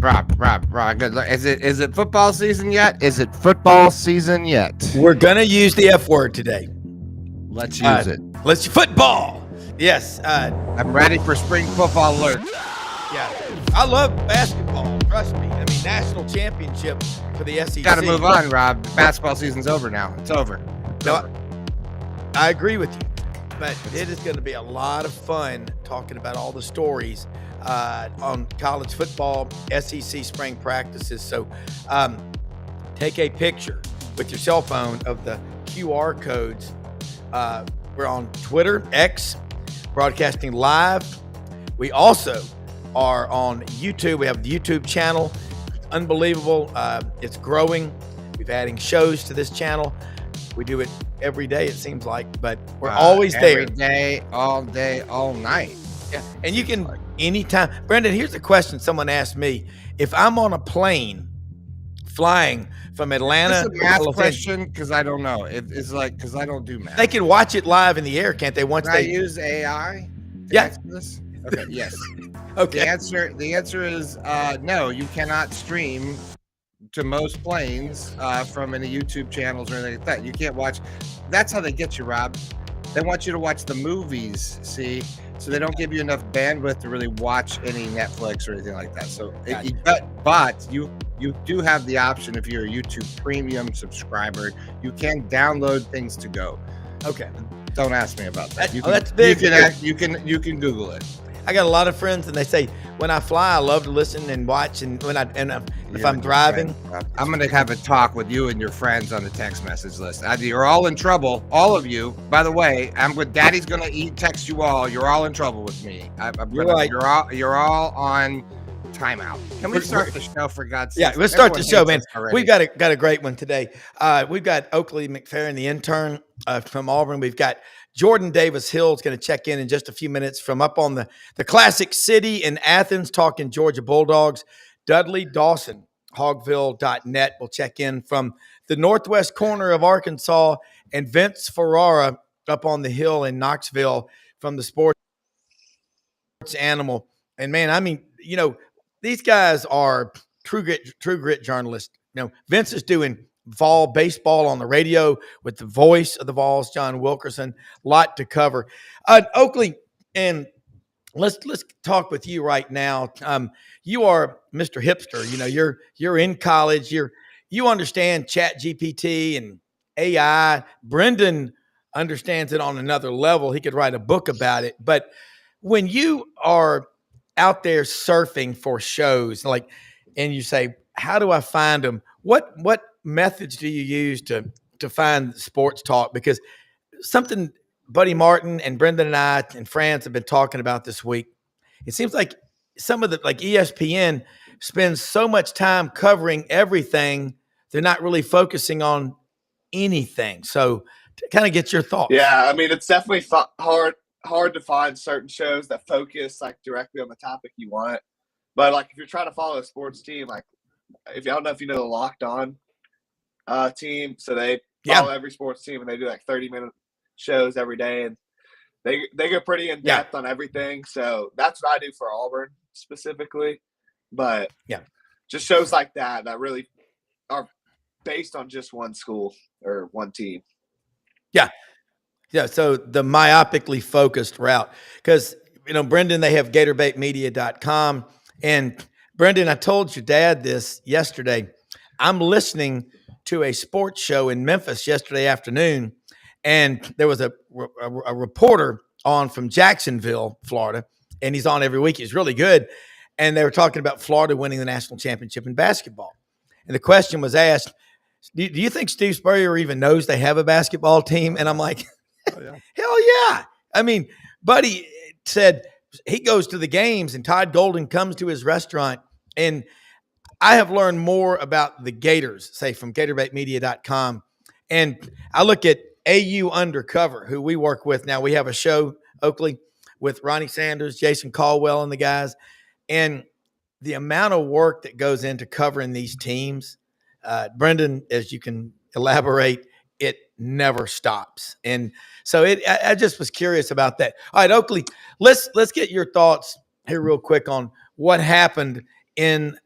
Rob. Good. Is it football season yet? Is it football season yet? We're gonna use the F word today. Let's use it. Let's football. Yes. I'm ready for spring football alert. Yeah. I love basketball. Trust me. I mean, national championship for the SEC. Got to move on, Rob. Basketball season's over now. It's over. I agree with you, but it is going to be a lot of fun talking about all the stories on college football, SEC spring practices. So take a picture with your cell phone of the QR codes. We're on Twitter, X, broadcasting live. We also are on YouTube. We have the YouTube channel. It's unbelievable. It's growing. We're adding shows to this channel. We do it every day, it seems like, but we're always there. Every day, all night. Yeah. And you can anytime. Brendan, here's a question someone asked me. If I'm on a plane flying from Atlanta. Is this a math question? Because I don't know. It's like, because I don't do math. They can watch it live in the air, can't they? Once Can they I use AI? Yeah. This? Okay. Yes. Okay. The answer is no. You cannot stream to most planes from any YouTube channels or anything like that. You can't watch. That's how they get you, Rob. They want you to watch the movies. See. So they don't give you enough bandwidth to really watch any Netflix or anything like that. So, but you do have the option if you're a YouTube Premium subscriber, you can download things to go. Okay. Don't ask me about that. That's big. You can Google it. I got a lot of friends, and they say when I fly, I love to listen and watch. And if I'm driving, I'm going to have a talk with you and your friends on the text message list. You're all in trouble, all of you. By the way, Daddy's going to text you all. You're all in trouble with me. You're right. You're all on timeout. Can we start the show, for God's sake? Yeah, let's start the show, man. We've got a great one today. We've got Oakley McFerrin, the intern from Auburn. We've got Jordan Davis Hill's going to check in just a few minutes from up on the classic city in Athens, talking Georgia Bulldogs. Dudley Dawson, Hogville.net, will check in from the northwest corner of Arkansas, and Vince Ferrara up on the hill in Knoxville from the Sports Animal. And man, I mean, these guys are true grit journalists. Vince is doing Vol baseball on the radio with the voice of the Vols, John Wilkerson. Lot to cover. Oakley, and let's talk with you right now. You are Mr. Hipster. You're in college. You understand Chat GPT and AI. Brendan understands it on another level. He could write a book about it. But when you are out there surfing for shows, and you say, how do I find them? What methods do you use to find sports talk? Because something Buddy Martin and Brendan and I and France have been talking about this week, it seems like some of ESPN spends so much time covering everything, they're not really focusing on anything. So to kind of get your thoughts. Yeah, I mean, it's definitely hard to find certain shows that focus directly on the topic you want. But if you're trying to follow a sports team, if you don't know if you know the Locked On team, so they follow every sports team, and they do 30-minute shows every day, and they go pretty in depth on everything. So that's what I do for Auburn specifically. But just shows like that really are based on just one school or one team. Yeah, so the myopically focused route. Because, Brendan, they have GatorbaitMedia.com. And, Brendan, I told your dad this yesterday. I'm listening to a sports show in Memphis yesterday afternoon, and there was a reporter on from Jacksonville, Florida, and he's on every week. He's really good. And they were talking about Florida winning the national championship in basketball. And the question was asked, do you think Steve Spurrier even knows they have a basketball team? And I'm like, oh, yeah. Hell yeah. I mean, Buddy said he goes to the games and Todd Golden comes to his restaurant. And I have learned more about the Gators, say from GatorbaitMedia.com. And I look at AU Undercover, who we work with now. We have a show, Oakley, with Ronnie Sanders, Jason Caldwell, and the guys. And the amount of work that goes into covering these teams, Brendan, as you can elaborate, it never stops. And so I just was curious about that. All right, Oakley, let's get your thoughts here real quick on what happened in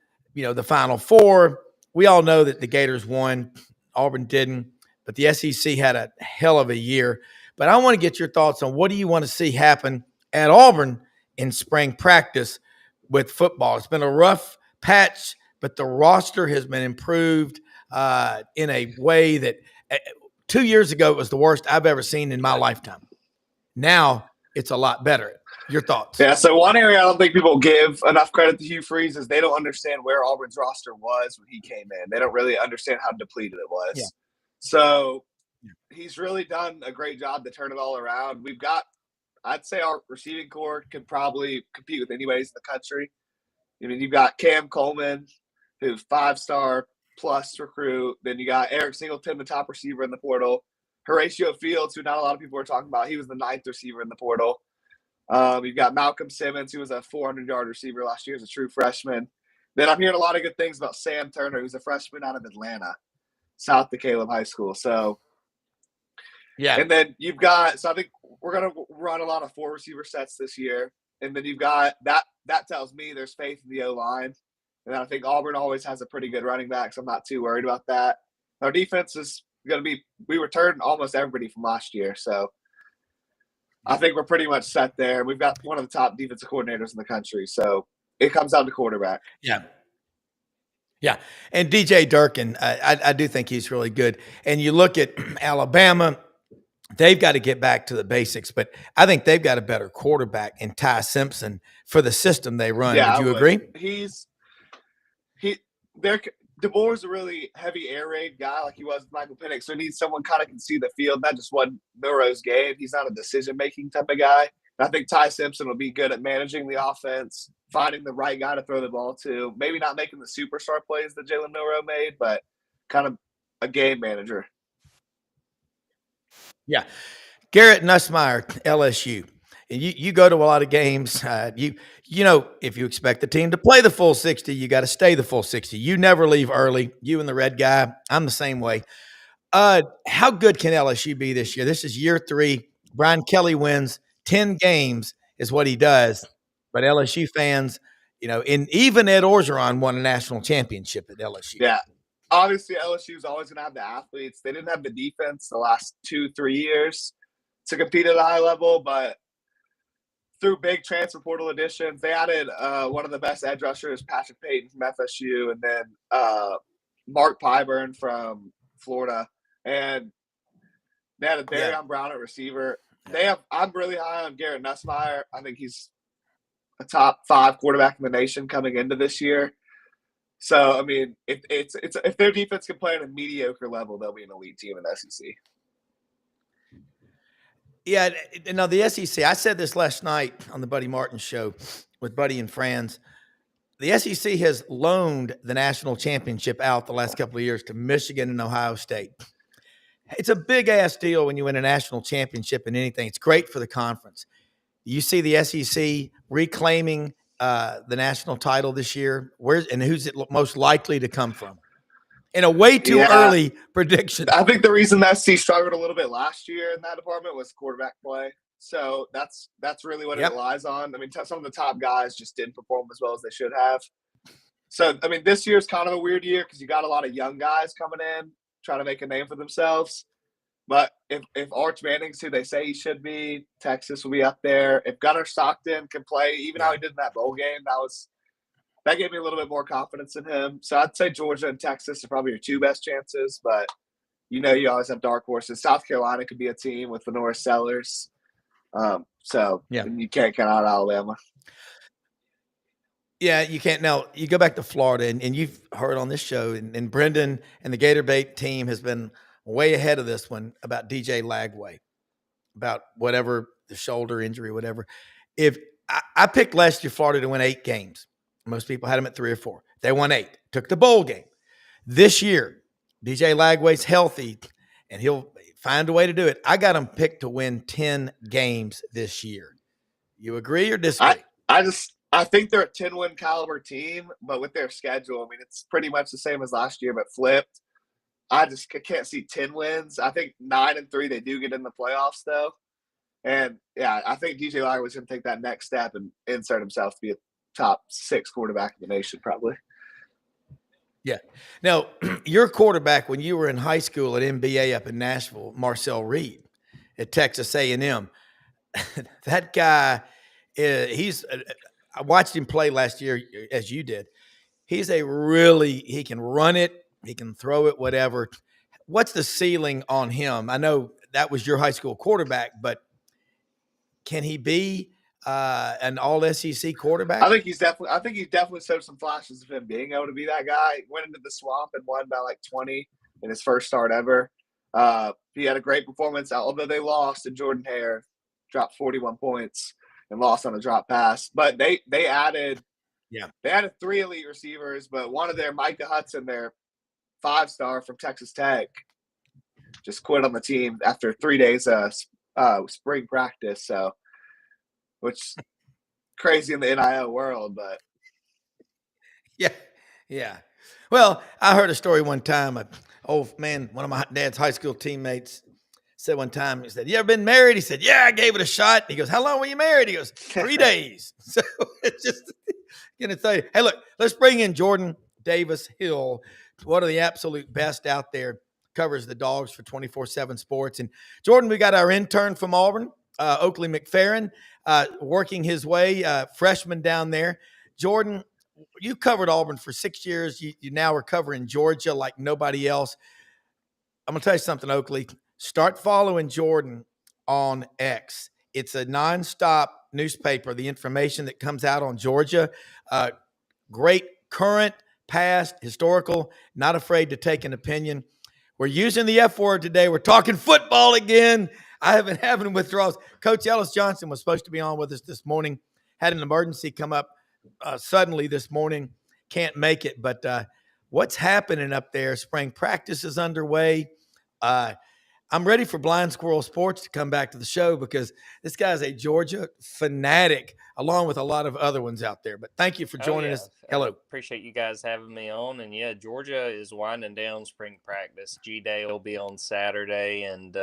the Final Four. We all know that the Gators won. Auburn didn't, but the SEC had a hell of a year. But I want to get your thoughts on what do you want to see happen at Auburn in spring practice with football. It's been a rough patch, but the roster has been improved in a way that 2 years ago it was the worst I've ever seen in my lifetime. Now it's a lot better. Your thoughts? Yeah, so one area I don't think people give enough credit to Hugh Freeze is they don't understand where Auburn's roster was when he came in. They don't really understand how depleted it was. Yeah. So he's really done a great job to turn it all around. We've got, I'd say our receiving core could probably compete with anybody in the country. I mean, you've got Cam Coleman, who's 5-star plus recruit. Then you got Eric Singleton, the top receiver in the portal. Horatio Fields, who not a lot of people are talking about. He was the 9th receiver in the portal. You've got Malcolm Simmons, who was a 400-yard receiver last year as a true freshman. Then I'm hearing a lot of good things about Sam Turner, who's a freshman out of Atlanta, South DeKalb High School. So, yeah. And then you've got – so I think we're going to run a lot of 4 receiver sets this year. And then you've got – that tells me there's faith in the O-line. And I think Auburn always has a pretty good running back, so I'm not too worried about that. Our defense is going to be – we returned almost everybody from last year, so – I think we're pretty much set there. We've got one of the top defensive coordinators in the country. So it comes down to quarterback. Yeah. Yeah. And DJ Durkin, I do think he's really good. And you look at Alabama, they've got to get back to the basics, but I think they've got a better quarterback in Ty Simpson for the system they run. Yeah, would you agree? DeBoer is a really heavy air raid guy like he was with Michael Penix. So he needs someone kind of can see the field, not just one Milroe's game. He's not a decision-making type of guy. And I think Ty Simpson will be good at managing the offense, finding the right guy to throw the ball to, maybe not making the superstar plays that Jalen Milroe made, but kind of a game manager. Yeah. Garrett Nussmeier, LSU. And you go to a lot of games. If you expect the team to play the full 60, you got to stay the full 60. You never leave early. You and the red guy, I'm the same way. How good can LSU be this year? This is year 3. Brian Kelly wins 10 games is what he does. But LSU fans, even Ed Orgeron won a national championship at LSU. Yeah. Obviously, LSU is always going to have the athletes. They didn't have the defense the last 2-3 years to compete at a high level, but through big transfer portal additions, they added one of the best edge rushers, Patrick Payton from FSU, and then Mark Pyburn from Florida. And they had a Darion Brown at receiver. I'm really high on Garrett Nussmeier. I think he's a top 5 quarterback in the nation coming into this year. So, I mean, if their defense can play at a mediocre level, they'll be an elite team in the SEC. Yeah, no, the SEC, I said this last night on the Buddy Martin show with Buddy and friends. The SEC has loaned the national championship out the last couple of years to Michigan and Ohio State. It's a big-ass deal when you win a national championship in anything. It's great for the conference. You see the SEC reclaiming the national title this year. Who's it most likely to come from? In a way too early prediction. I think the reason that SEC struggled a little bit last year in that department was quarterback play. So that's really what it relies on. I mean, some of the top guys just didn't perform as well as they should have. So, I mean, this year is kind of a weird year because you got a lot of young guys coming in trying to make a name for themselves. But if Arch Manning's who they say he should be, Texas will be up there. If Gunnar Stockton can play, even how he did in that bowl game, that gave me a little bit more confidence in him. So I'd say Georgia and Texas are probably your 2 best chances, but you always have dark horses. South Carolina could be a team with Lenora Sellers. You can't count out Alabama. Yeah, you can't. Now, you go back to Florida, and you've heard on this show, and Brendan and the Gator Bait team has been way ahead of this one about DJ Lagway, about whatever, the shoulder injury, whatever. If I picked last year Florida to win 8 games. Most people had them at 3 or 4. They won 8, took the bowl game. This year, DJ Lagway's healthy, and he'll find a way to do it. I got him picked to win 10 games this year. You agree or disagree? I think they're a 10-win caliber team, but with their schedule, I mean, it's pretty much the same as last year, but flipped. I just can't see 10 wins. I think 9-3, they do get in the playoffs, though. And, I think DJ Lagway's going to take that next step and insert himself to be a top 6 quarterback in the nation, probably. Yeah. Now, your quarterback when you were in high school at MBA up in Nashville, Marcel Reed at Texas A&M, that guy, I watched him play last year as you did. He can run it, he can throw it, whatever. What's the ceiling on him? I know that was your high school quarterback, but can he be an all SEC quarterback? I think he's definitely showed some flashes of him being able to be that guy. He went into the Swamp and won by like 20 in his first start ever. He had a great performance, although they lost, and Jordan Hare dropped 41 points and lost on a drop pass. But they added they added 3 elite receivers, but one of their Micah Hudson, their 5-star from Texas Tech, just quit on the team after 3 days spring practice. So, which crazy in the NIL world, but yeah. Well, I heard a story one time. One of my dad's high school teammates said one time, he said, "You ever been married?" He said, "Yeah, I gave it a shot." He goes, "How long were you married?" He goes, 3 days. So it's just going to tell you, hey, look, let's bring in Jordan Davis Hill, one of the absolute best out there, covers the Dogs for 24/7 Sports. And Jordan, we got our intern from Auburn, Oakley McFerrin, working his way, freshman down there. Jordan, you covered Auburn for 6 years. You now are covering Georgia like nobody else. I'm going to tell you something, Oakley. Start following Jordan on X. It's a nonstop newspaper, the information that comes out on Georgia. Great current, past, historical, not afraid to take an opinion. We're using the F word today. We're talking football again. I have been having withdrawals. Coach Ellis Johnson was supposed to be on with us this morning, had an emergency come up suddenly this morning, can't make it. But what's happening up there? Spring practice is underway. I'm ready for Blind Squirrel Sports to come back to the show because this guy's a Georgia fanatic, along with a lot of other ones out there. But thank you for joining us. Hello. Appreciate you guys having me on. And yeah, Georgia is winding down spring practice. G-Day will be on Saturday, and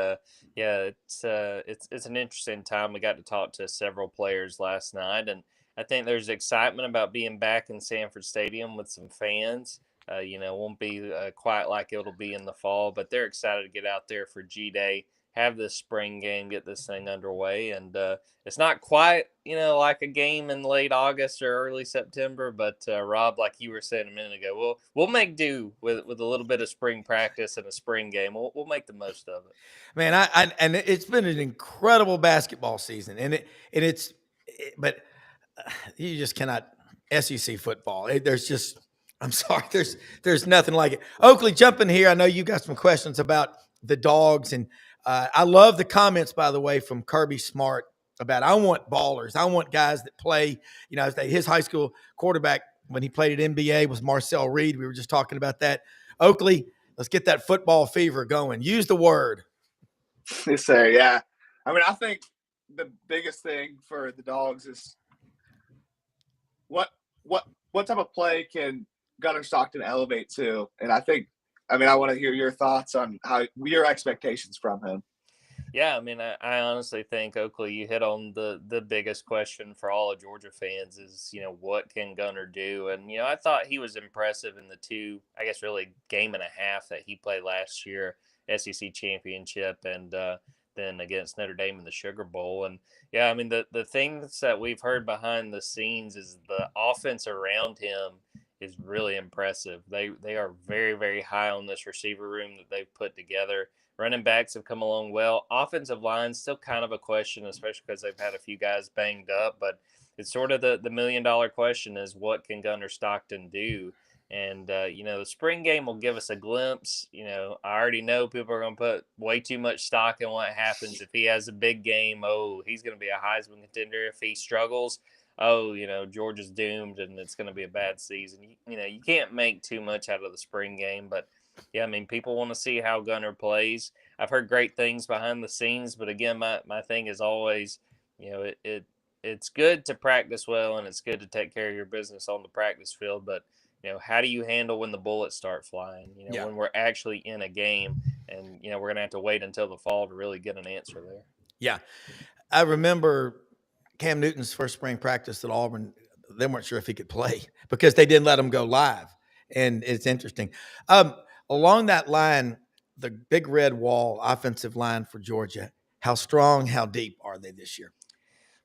it's an interesting time. We got to talk to several players last night, and I think there's excitement about being back in Sanford Stadium with some fans. Won't be quite like it'll be in the fall, but they're excited to get out there for G-Day, have this spring game, get this thing underway. And it's not quite, like a game in late August or early September, but Rob, like you were saying a minute ago, we'll make do with a little bit of spring practice and a spring game. We'll make the most of it. Man, and it's been an incredible basketball season, but you just cannot SEC football. I'm sorry, there's nothing like it. Oakley, jump in here. I know you got some questions about the Dogs, and I love the comments, by the way, from Kirby Smart about I want ballers. I want guys that play. His high school quarterback when he played at NBA was Marcel Reed. We were just talking about that. Oakley, let's get that football fever going. Use the word. Yes, sir. Yeah. I mean, I think the biggest thing for the Dogs is what type of play can Gunnar Stockton elevate to? And I want to hear your thoughts on your expectations from him. Yeah, I mean, I honestly think, Oakley, you hit on the biggest question for all of Georgia fans is, what can Gunnar do? And, I thought he was impressive in the 2, I guess, really game and a half that he played last year, SEC championship, and then against Notre Dame in the Sugar Bowl. And, yeah, I mean, the things that we've heard behind the scenes is the offense around him is really impressive. They are very, very high on this receiver room that they've put together. Running backs have come along well. Offensive line still kind of a question, especially because they've had a few guys banged up. But it's sort of the $1 million question is what can Gunnar Stockton do? And, the spring game will give us a glimpse. I already know people are going to put way too much stock in what happens. If he has a big game, he's going to be a Heisman contender. If he struggles, Georgia's doomed and it's going to be a bad season. You can't make too much out of the spring game, but yeah, I mean, people want to see how Gunnar plays. I've heard great things behind the scenes, but again, my thing is always, it's good to practice well and it's good to take care of your business on the practice field, but how do you handle when the bullets start flying, when we're actually in a game and, we're going to have to wait until the fall to really get an answer there. Yeah. I remember Cam Newton's first spring practice at Auburn. They weren't sure if he could play because they didn't let him go live. and it's interesting. Along that line, the big red wall offensive line for Georgia, how strong, how deep are they this year?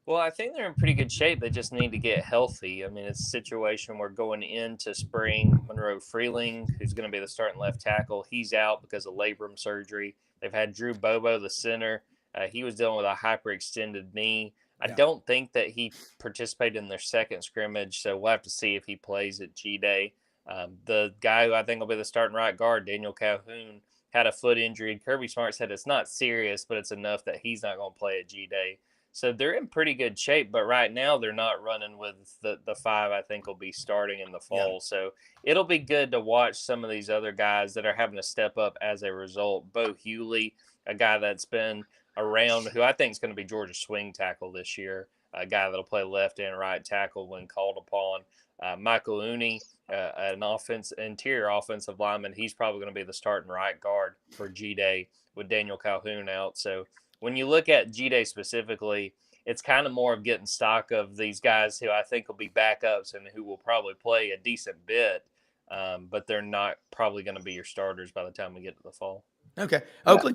Well, I think they're in pretty good shape. They just need to get healthy. I mean, it's a situation where going into spring, Monroe Freeling, who's going to be the starting left tackle, he's out because of labrum surgery. They've had Drew Bobo, the center. He was dealing with a hyperextended knee. I Yeah. don't think that he participated in their second scrimmage, so we'll have to see if he plays at G Day. The guy who I think will be the starting right guard, Daniel Calhoun, had a foot injury. Kirby Smart said it's not serious, but it's enough that he's not going to play at G Day. So they're in pretty good shape, but right now they're not running with the five I think will be starting in the fall. Yeah. So it'll be good to watch some of these other guys that are having to step up as a result. Bo Hewley, a guy that's been around, who I think is going to be Georgia's swing tackle this year, a guy that'll play left and right tackle when called upon. Michael Uni, an interior offensive lineman, he's probably going to be the starting right guard for G Day with Daniel Calhoun out. So when you look at G Day specifically, it's kind of more of getting stock of these guys who I think will be backups and who will probably play a decent bit, but they're not probably going to be your starters by the time we get to the fall. Okay. Oakley?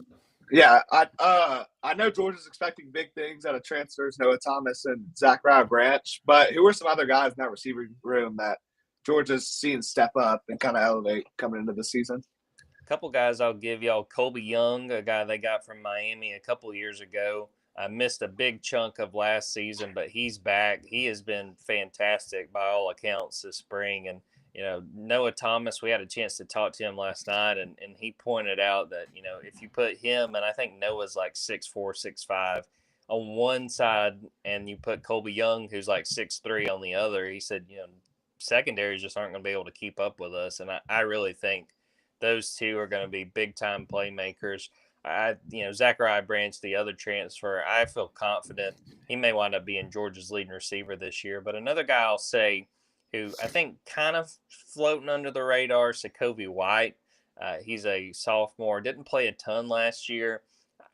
Yeah, I know Georgia's expecting big things out of transfers, Noah Thomas and Zachariah Branch, but who are some other guys in that receiving room that Georgia's seeing step up and kind of elevate coming into the season? Couple guys I'll give y'all. Colby Young, a guy they got from Miami a couple years ago. I missed a big chunk of last season, but he's back. He has been fantastic by all accounts this spring. And, Noah Thomas, we had a chance to talk to him last night, and he pointed out that, if you put him, and I think Noah's like 6'4", 6'5", on one side, and you put Colby Young, who's like 6'3", on the other, he said, secondaries just aren't going to be able to keep up with us. And I really think those two are going to be big time playmakers. Zachariah Branch, the other transfer, I feel confident he may wind up being Georgia's leading receiver this year. But another guy I'll say who I think kind of floating under the radar, Sakovi White. He's a sophomore, didn't play a ton last year.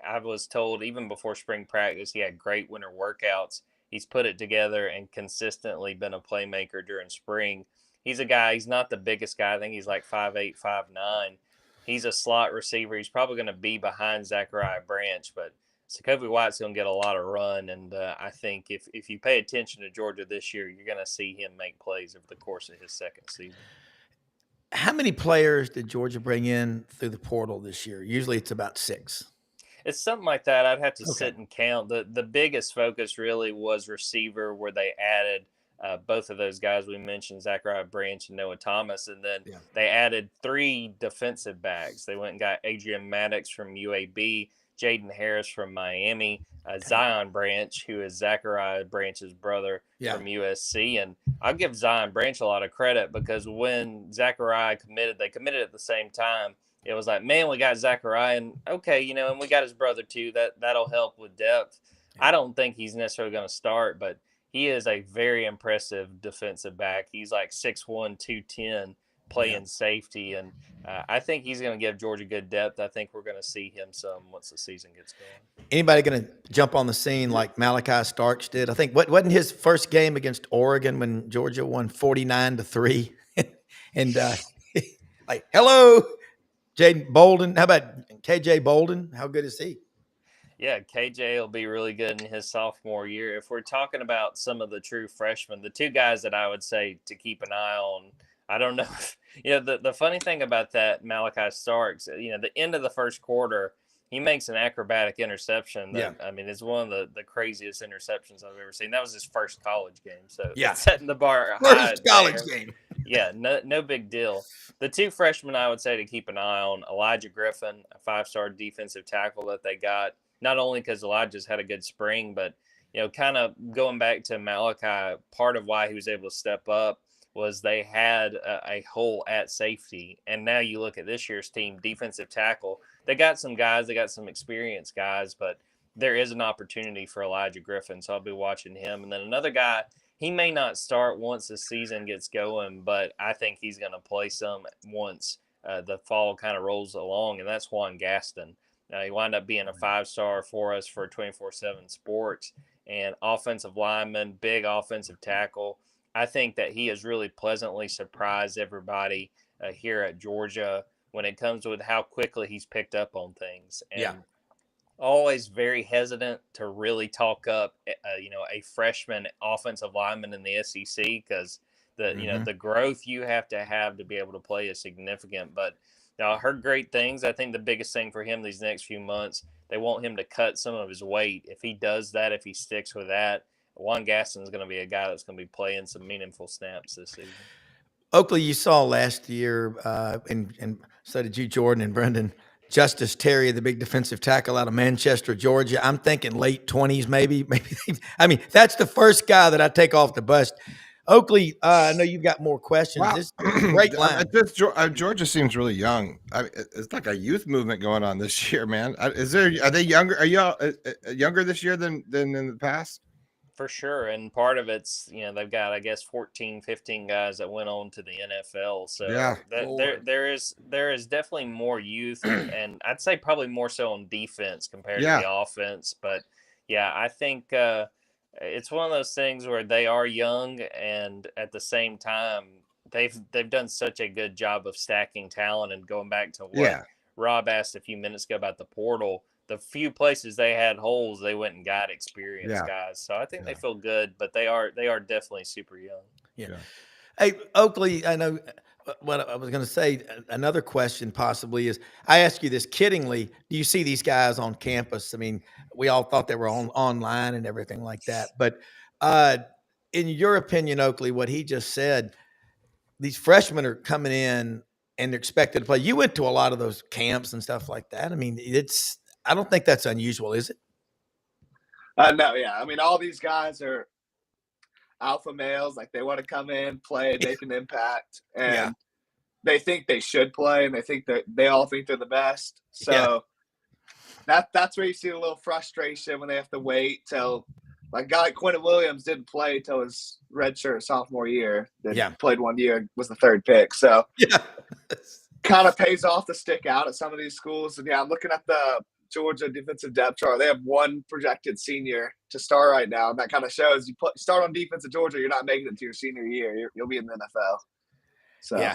I was told even before spring practice, he had great winter workouts. He's put it together and consistently been a playmaker during spring. He's a guy, he's not the biggest guy. I think he's like 5'8", 5'9". He's a slot receiver. He's probably going to be behind Zachariah Branch, but Sakovi White's going to get a lot of run. And I think if you pay attention to Georgia this year, you're going to see him make plays over the course of his second season. How many players did Georgia bring in through the portal this year? Usually it's about 6. It's something like that. I'd have to sit and count. The biggest focus really was receiver, where they added both of those guys we mentioned, Zachariah Branch and Noah Thomas, and then they added 3 defensive backs. They went and got Adrian Maddox from UAB, Jaden Harris from Miami, Zion Branch, who is Zachariah Branch's brother from USC. And I'll give Zion Branch a lot of credit, because when Zachariah committed, they committed at the same time. It was like, man, we got Zachariah, and okay, and we got his brother too. That'll help with depth. I don't think he's necessarily going to start, but he is a very impressive defensive back. He's like 6'1", 210, playing safety, and I think he's going to give Georgia good depth. I think we're going to see him some once the season gets going. Anybody going to jump on the scene like Malachi Starks did? I think wasn't his first game against Oregon when Georgia won 49-3, and like, hello, Jaden Bolden. How about KJ Bolden? How good is he? Yeah, KJ will be really good in his sophomore year. If we're talking about some of the true freshmen, the 2 guys that I would say to keep an eye on, I don't know if, the funny thing about that, Malachi Starks, the end of the first quarter, he makes an acrobatic interception. I mean, it's one of the craziest interceptions I've ever seen. That was his first college game. So it's setting the bar high. First college game. Yeah, no big deal. The 2 freshmen I would say to keep an eye on, Elijah Griffin, a 5-star defensive tackle that they got, not only because Elijah's had a good spring, but, kind of going back to Malachi, part of why he was able to step up was they had a hole at safety. And now you look at this year's team, defensive tackle, they got some guys, they got some experienced guys, but there is an opportunity for Elijah Griffin. So I'll be watching him. And then another guy, he may not start once the season gets going, but I think he's going to play some once the fall kind of rolls along, and that's Juan Gaston. He wound up being a 5-star for us for 24/7 Sports, and offensive lineman, big offensive tackle. I think that he has really pleasantly surprised everybody. here at Georgia when it comes with how quickly he's picked up on things. And Yeah. always very hesitant to really talk up, a freshman offensive lineman in the SEC because the growth you have to be able to play is significant. But I heard great things. I think the biggest thing for him these next few months, they want him to cut some of his weight. If he does that, if he sticks with that, Juan Gaston is going to be a guy that's going to be playing some meaningful snaps this season. Oakley, you saw last year, and so did you, Jordan and Brendan, Justice Terry, the big defensive tackle out of Manchester, Georgia. I'm thinking late 20s, maybe. I mean, that's the first guy that I take off the bus. Oakley, I know you've got more questions. Wow. This great line. Georgia seems really young. It's like a youth movement going on this year, man. Are they younger? Are y'all younger this year than in the past? For sure. And part of it's, they've got, I guess, 14, 15 guys that went on to the NFL. So Yeah. there is definitely more youth and I'd say probably more so on defense compared to the offense. But yeah, I think it's one of those things where they are young and at the same time they've done such a good job of stacking talent. And going back to what Rob asked a few minutes ago about the portal, the few places they had holes, they went and got experienced guys. So I think they feel good, but they are definitely super young. Yeah. Hey, Oakley, I know what I was going to say. Another question possibly is, I ask you this kiddingly, do you see these guys on campus? I mean, we all thought they were online and everything like that. But in your opinion, Oakley, what he just said, these freshmen are coming in and they're expected to play. You went to a lot of those camps and stuff like that. I mean, I don't think that's unusual, is it? No, yeah. I mean, all these guys are alpha males. Like, they want to come in, play, make an impact, and they think they should play, and they all think they're the best. So that's where you see a little frustration when they have to wait till, like, a guy like Quentin Williams didn't play till his redshirt sophomore year. Then played 1 year, was the third pick. So kind of pays off to stick out at some of these schools. And I'm looking at the Georgia defensive depth chart. They have one projected senior to start right now, and that kind of shows you start on defense at Georgia, you're not making it to your senior year. You'll be in the NFL. So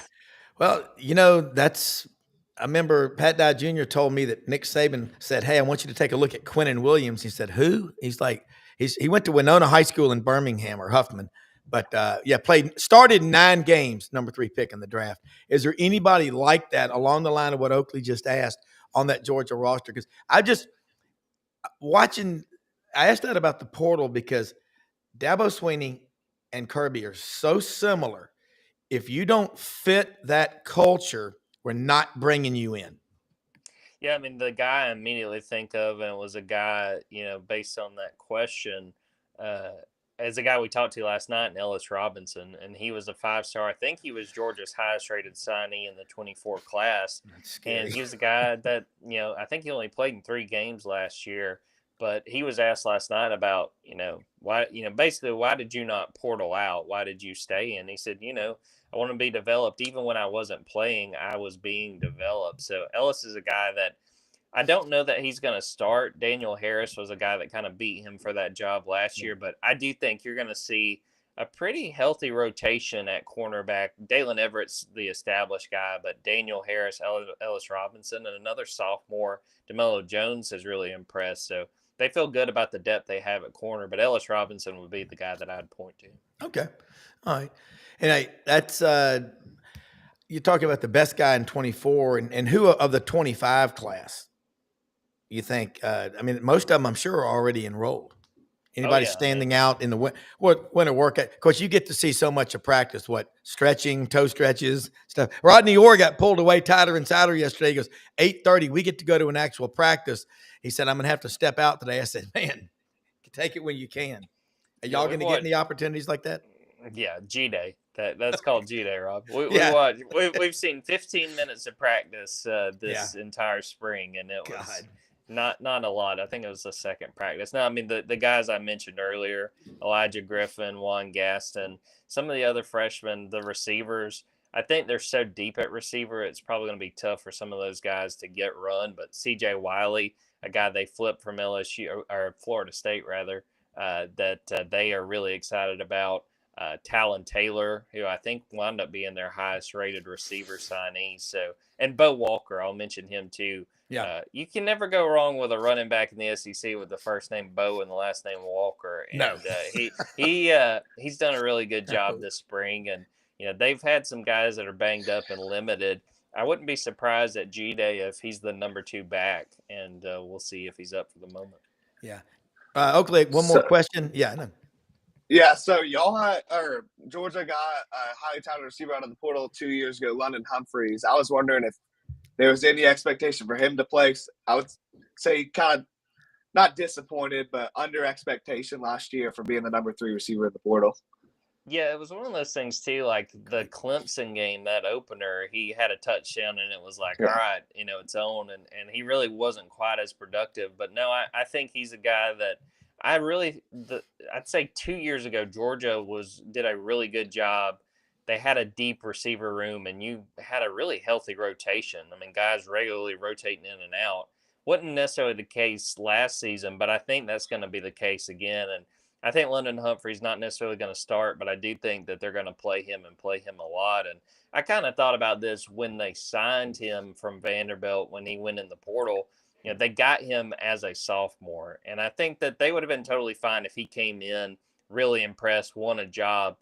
well, I remember Pat Dye Jr. told me that Nick Saban said, "Hey, I want you to take a look at Quentin Williams." He said, "Who?" He's like, he went to Winona High School in Birmingham or Huffman, but started 9 games, number 3 pick in the draft. Is there anybody like that along the line of what Oakley just asked on that Georgia roster? Because I asked that about the portal because Dabo Swinney and Kirby are so similar. If you don't fit that culture, we're not bringing you in. Yeah, I mean, the guy I immediately think of, and it was a guy, based on that question, as a guy we talked to last night, Ellis Robinson, and he was a 5-star. I think he was Georgia's highest rated signee in the 24 class. And he was a guy that, I think he only played in 3 games last year, but he was asked last night about, why, basically, why did you not portal out? Why did you stay in? He said, I want to be developed. Even when I wasn't playing, I was being developed. So Ellis is a guy that I don't know that he's going to start. Daniel Harris was a guy that kind of beat him for that job last year, but I do think you're going to see a pretty healthy rotation at cornerback. Dalen Everett's the established guy, but Daniel Harris, Ellis Robinson, and another sophomore, DeMello Jones, has really impressed. So they feel good about the depth they have at corner, but Ellis Robinson would be the guy that I'd point to. Okay. All right. And that's you talk about the best guy in 24 and who of the 25 class you think, most of them I'm sure are already enrolled. Anybody standing out in the winter workout? Of course, you get to see so much of practice, stretching, toe stretches, stuff. Rodney Orr got pulled away tighter and tighter yesterday. He goes, 8:30, we get to go to an actual practice. He said, I'm going to have to step out today. I said, man, take it when you can. Are y'all going to get any opportunities like that? Yeah, G-Day. That's called G-Day, Rob. We've seen 15 minutes of practice this entire spring, and it was not a lot. I think it was the second practice. No, I mean, the guys I mentioned earlier, Elijah Griffin, Juan Gaston, some of the other freshmen, the receivers, I think they're so deep at receiver, it's probably going to be tough for some of those guys to get run. But C.J. Wiley, a guy they flipped from LSU or Florida State, rather, that they are really excited about. Talon Taylor, who I think wound up being their highest rated receiver signee. So, and Bo Walker, I'll mention him too. Yeah. You can never go wrong with a running back in the SEC with the first name Bo and the last name Walker. And No. he's done a really good job this spring. And they've had some guys that are banged up and limited. I wouldn't be surprised at G-Day if he's the number 2 back, and we'll see if he's up for the moment. Yeah. Oakley, one more question. Yeah. No. Yeah, so Georgia got a highly talented receiver out of the portal 2 years ago, London Humphreys. I was wondering if there was any expectation for him to play. I would say kind of not disappointed, but under expectation last year for being the number 3 receiver in the portal. Yeah, it was one of those things too, like the Clemson game, that opener, he had a touchdown and it was like, all right, it's on. And he really wasn't quite as productive. But no, I think he's a guy that I'd say 2 years ago, Georgia did a really good job. They had a deep receiver room and you had a really healthy rotation. I mean, guys regularly rotating in and out. Wasn't necessarily the case last season, but I think that's going to be the case again. And I think London Humphrey's not necessarily going to start, but I do think that they're going to play him a lot. And I kind of thought about this when they signed him from Vanderbilt when he went in the portal. They got him as a sophomore. And I think that they would have been totally fine if he came in, really impressed, won a job.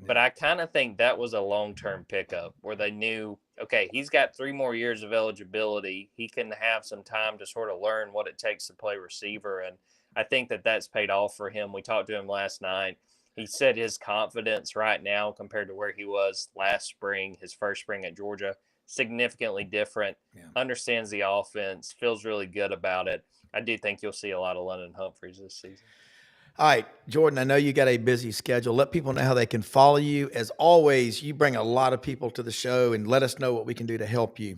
But I kind of think that was a long-term pickup where they knew, okay, he's got 3 more years of eligibility. He can have some time to sort of learn what it takes to play receiver. And I think that that's paid off for him. We talked to him last night. He said his confidence right now compared to where he was last spring, his first spring at Georgia, significantly different, understands the offense, feels really good about it. I do think you'll see a lot of London Humphreys this season. All right, Jordan, I know you got a busy schedule. Let people know how they can follow you. As always, you bring a lot of people to the show, and let us know what we can do to help you.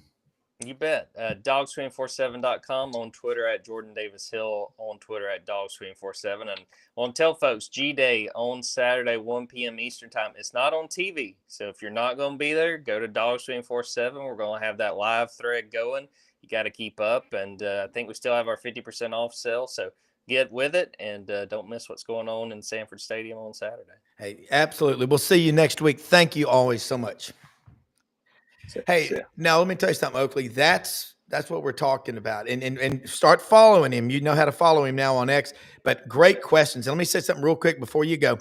You bet. Dogs247.com, on Twitter at Jordan Davis Hill, on Twitter at Dogs247. And I want to tell folks, G-Day on Saturday, 1 p.m. Eastern Time. It's not on TV. So if you're not going to be there, go to Dogs247. We're going to have that live thread going. You got to keep up. And I think we still have our 50% off sale. So get with it and don't miss what's going on in Sanford Stadium on Saturday. Hey, absolutely. We'll see you next week. Thank you always so much. Hey, now let me tell you something, Oakley. That's what we're talking about. And start following him. You know how to follow him now on X. But great questions. And let me say something real quick before you go.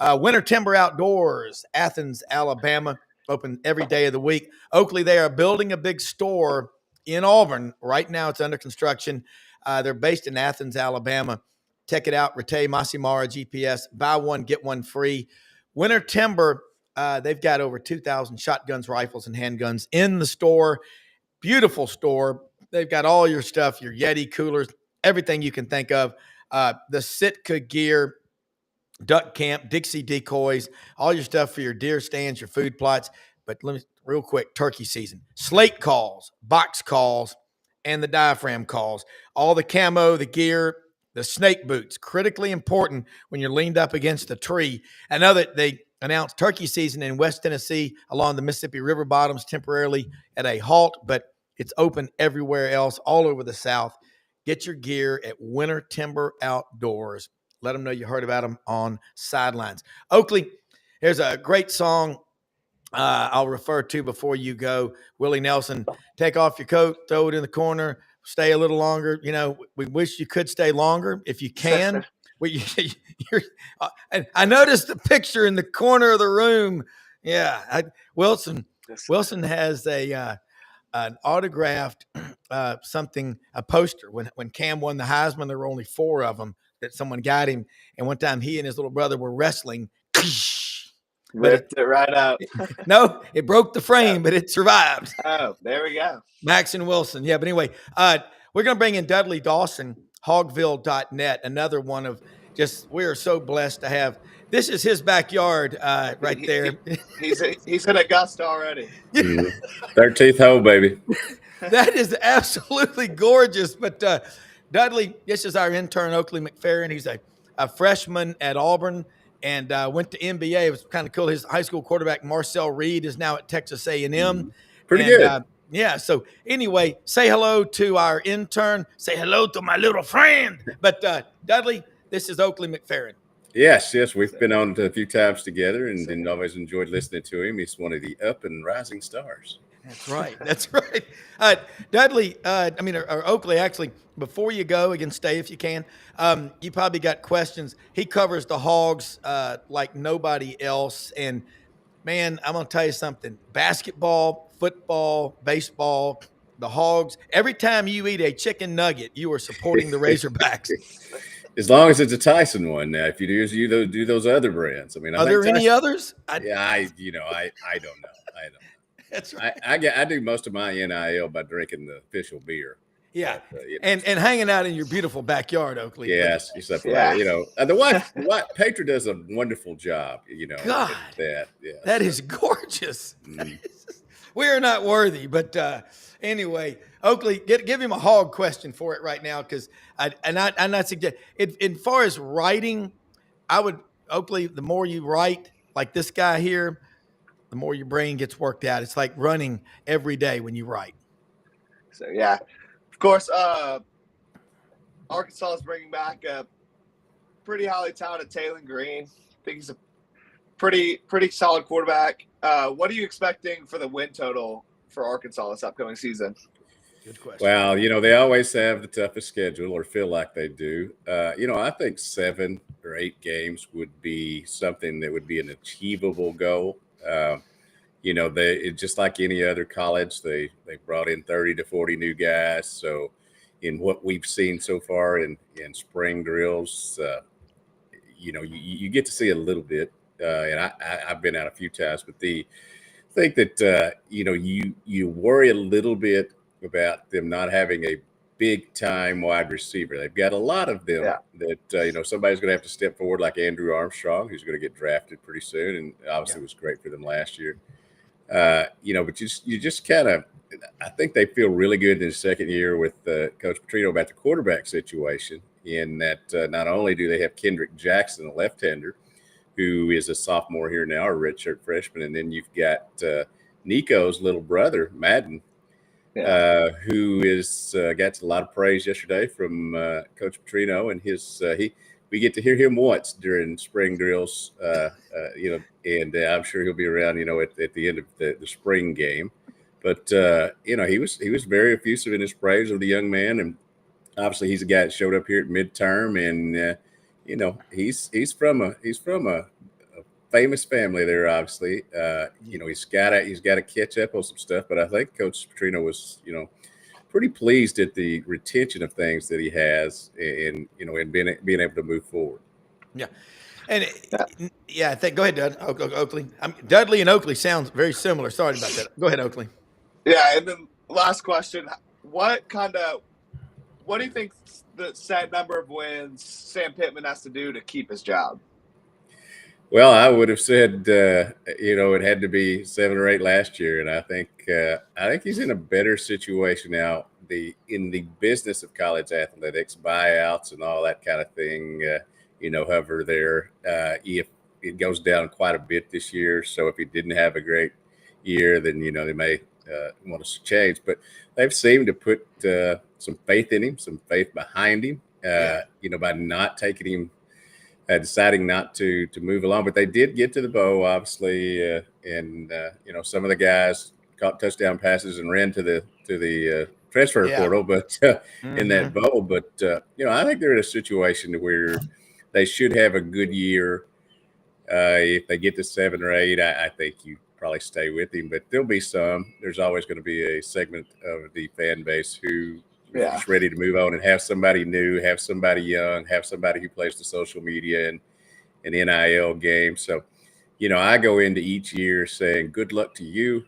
Winter Timber Outdoors, Athens, Alabama, open every day of the week. Oakley, they are building a big store in Auburn. Right now it's under construction. They're based in Athens, Alabama. Check it out. Rete Masimara GPS. Buy one, get one free. Winter Timber. They've got over 2,000 shotguns, rifles, and handguns in the store. Beautiful store. They've got all your stuff, your Yeti coolers, everything you can think of. The Sitka gear, duck camp, Dixie decoys, all your stuff for your deer stands, your food plots. But let me real quick, turkey season. Slate calls, box calls, and the diaphragm calls. All the camo, the gear, the snake boots, critically important when you're leaned up against a tree. I know that they announced turkey season in West Tennessee along the Mississippi River bottoms temporarily at a halt, but it's open everywhere else, all over the South. Get your gear at Winter Timber Outdoors. Let them know you heard about them on Sidelines. Oakley, there's a great song I'll refer to before you go. Willie Nelson, take off your coat, throw it in the corner, stay a little longer. We wish you could stay longer if you can. I noticed the picture in the corner of the room. Yeah, Wilson has an autographed a poster. When Cam won the Heisman, there were only 4 of them that someone got him. And one time he and his little brother were wrestling. Ripped it right out. No, it broke the frame, but it survived. Oh, there we go. Max and Wilson. Yeah, but anyway, we're going to bring in Dudley Dawson, Hogville.net, another one of we are so blessed to have. This is his backyard right there. He's in Augusta already. 13th hole, baby. That is absolutely gorgeous. But Dudley, this is our intern, Oakley McFerrin. He's a freshman at Auburn and went to NBA. It was kind of cool. His high school quarterback, Marcel Reed, is now at Texas A&M. Pretty good. Yeah. So anyway, say hello to our intern. Say hello to my little friend. But Dudley, this is Oakley McFerrin. Yes, we've been on a few times together, and always enjoyed listening to him. He's one of the up and rising stars. That's right. That's right. Dudley, or Oakley, actually, before you go, again, stay if you can. You probably got questions. He covers the Hogs like nobody else. And man, I'm going to tell you something. Basketball, football, baseball, the Hogs, every time you eat a chicken nugget, you are supporting the Razorbacks. As long as it's a Tyson one. Now, if you do those other brands, I mean, Are there any others? I don't know. I don't know. That's right. I do most of my NIL by drinking the official beer. Yeah, but, and hanging out in your beautiful backyard, Oakley. Yes, except for the wife Petra does a wonderful job. God, that is gorgeous. We are not worthy, but anyway, Oakley, give him a hog question for it right now, because I'm not suggesting it. As far as writing, I would, Oakley, the more you write, like this guy here, the more your brain gets worked out. It's like running every day when you write. So yeah, of course, Arkansas is bringing back a pretty highly talented Taylon Green. I think he's a pretty solid quarterback. What are you expecting for the win total for Arkansas this upcoming season? Good question. Well, they always have the toughest schedule, or feel like they do. I think 7 or 8 games would be something that would be an achievable goal. They just like any other college, they brought in 30 to 40 new guys. So in what we've seen so far in spring drills, you get to see a little bit. And I've been out a few times, but I think that, you worry a little bit about them not having a big time wide receiver. They've got a lot of them that, somebody's going to have to step forward, like Andrew Armstrong, who's going to get drafted pretty soon. And obviously was great for them last year. But you just kind of, I think they feel really good in the second year with Coach Petrino about the quarterback situation, in that not only do they have Kendrick Jackson, a left-hander, who is a sophomore here now, a redshirt freshman, and then you've got Nico's little brother, Madden, who is got a lot of praise yesterday from Coach Petrino, and we get to hear him once during spring drills, and I'm sure he'll be around, at the end of the spring game. But he was very effusive in his praise of the young man, and obviously he's a guy that showed up here at midterm, and he's from a famous family there. Obviously, he's got to catch up on some stuff, but I think Coach Petrino was pretty pleased at the retention of things that he has, and being able to move forward. Yeah. And I think, go ahead, Oakley. Dudley and Oakley sounds very similar. Sorry about that. Go ahead, Oakley. Yeah, and then last question: what do you think the set number of wins Sam Pittman has to do to keep his job? Well, I would have said, it had to be 7 or 8 last year, and I think he's in a better situation now. In the business of college athletics, buyouts and all that kind of thing, hover there. If it goes down quite a bit this year, so if he didn't have a great year, then they may want to change. But they've seemed to put some faith in him, some faith behind him. By not taking him. Deciding not to move along, but they did get to the bowl, obviously, and some of the guys caught touchdown passes and ran to the transfer portal, but in that bowl. But I think they're in a situation where they should have a good year. If they get to 7 or 8, I think you probably stay with him. But there's always going to be a segment of the fan base who. Just ready to move on and have somebody new, have somebody young, have somebody who plays the social media and an NIL game. So, I go into each year saying good luck to you.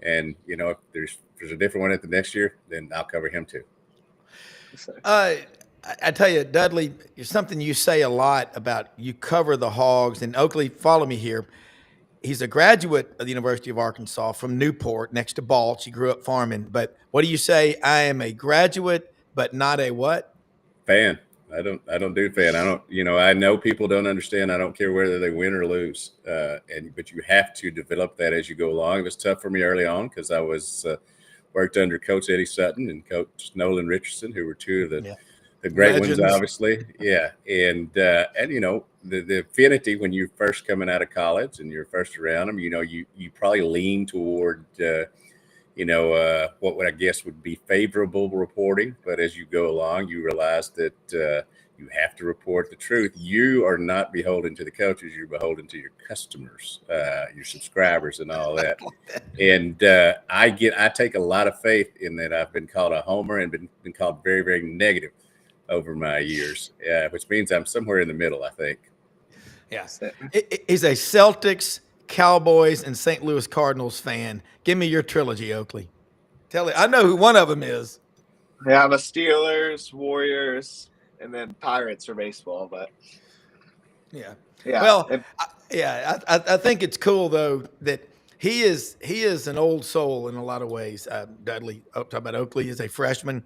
And, if there's a different one at the next year, then I'll cover him too. I tell you, Dudley, it's something you say a lot about. You cover the Hogs, and Oakley, follow me here. He's a graduate of the University of Arkansas from Newport, next to Balch. He grew up farming. But what do you say? I am a graduate, but not a what? Fan. I don't do fan. I know people don't understand. I don't care whether they win or lose. But you have to develop that as you go along. It was tough for me early on because I was worked under Coach Eddie Sutton and Coach Nolan Richardson, who were two of the the great Legends. ones, obviously. Yeah. And you know, the affinity when you're first coming out of college and you're first around them, you know, you probably lean toward, you know, what would I guess would be favorable reporting. But as you go along, you realize that you have to report the truth. You are not beholden to the coaches. You're beholden to your customers, your subscribers, and all that. And I take a lot of faith in that. I've been called a homer and been called very, very negative over my years, which means I'm somewhere in the middle, I think. Yeah. He's a Celtics, Cowboys, and St. Louis Cardinals fan. Give me your trilogy, Oakley. Tell it. I know who one of them is. Yeah, I'm a Steelers, Warriors, and then Pirates for baseball. But Yeah. yeah, Well, I think it's cool though that he is an old soul in a lot of ways. Dudley, talk about Oakley, is a freshman,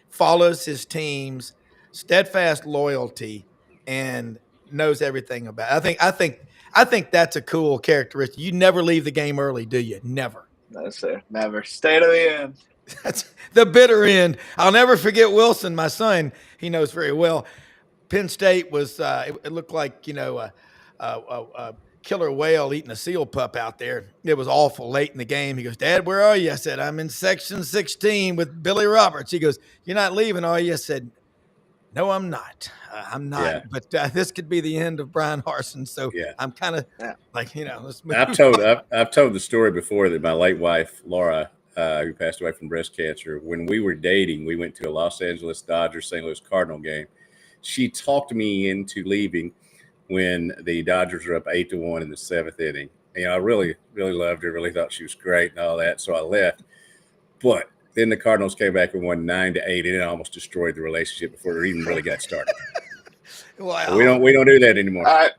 follows his teams, steadfast loyalty, and knows everything about it. I think that's a cool characteristic. You never leave the game early, do you? Never. no, sir, never. Stay to the end. That's the bitter end. I'll never forget Wilson, my son. He knows very well. Penn State was, it looked like, you know, a killer whale eating a seal pup out there. It was awful late in the game. He goes, Dad, where are you? I said, I'm in section 16 with Billy Roberts. He goes, you're not leaving, are you? I said, no, I'm not. I'm not. Yeah. But this could be the end of Brian Harsin. So Yeah. I'm kind of like, you know, let's move I've told the story before that my late wife, Laura, who passed away from breast cancer, when we were dating, we went to a Los Angeles Dodgers St. Louis Cardinal game. She talked me into leaving when the Dodgers were up 8-1 in the 7th inning. You know, I really, really loved her, really thought she was great and all that. So I left. But then the Cardinals came back and won 9-8, and it almost destroyed the relationship before it even really got started. Wow. We don't do that anymore. All right,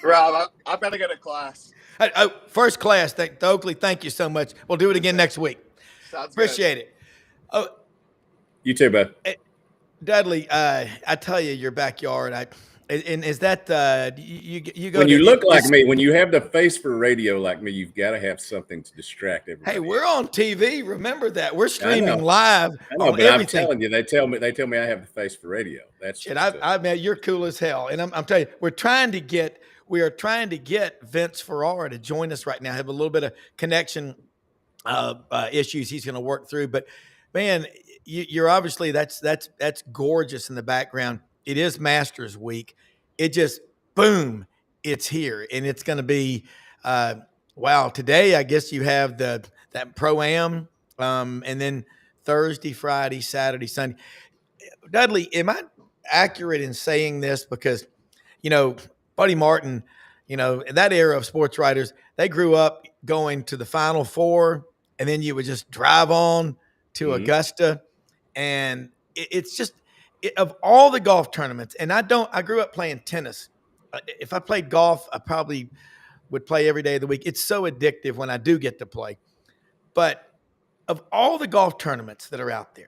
Rob, I better go to class. First class, Oakley, thank you so much. We'll do it again next week. Sounds good. Appreciate it. Oh, You too, bud. Dudley, I tell you, your backyard. And is that you go? When to, you look like me, when you have the face for radio like me, you've got to have something to distract everybody. Hey, we're on TV. Remember that we're streaming know. live I know, on but I'm everything. telling you, they tell me I have the face for radio. That's Shit, just I mean, you're cool as hell, and I'm telling you, we are trying to get Vince Ferrara to join us right now. I have a little bit of connection issues he's going to work through, but man, you're obviously that's gorgeous in the background. It is Masters Week. It just boom, it's here, and it's going to be wow. Today, I guess you have that Pro-Am, and then Thursday, Friday, Saturday, Sunday. Dudley, am I accurate in saying this? Because, you know, Buddy Martin, you know, in that era of sports writers, they grew up going to the Final Four, and then you would just drive on to Augusta. And it's just, of all the golf tournaments, and I grew up playing tennis. If I played golf, I probably would play every day of the week. It's so addictive when I do get to play. But of all the golf tournaments that are out there,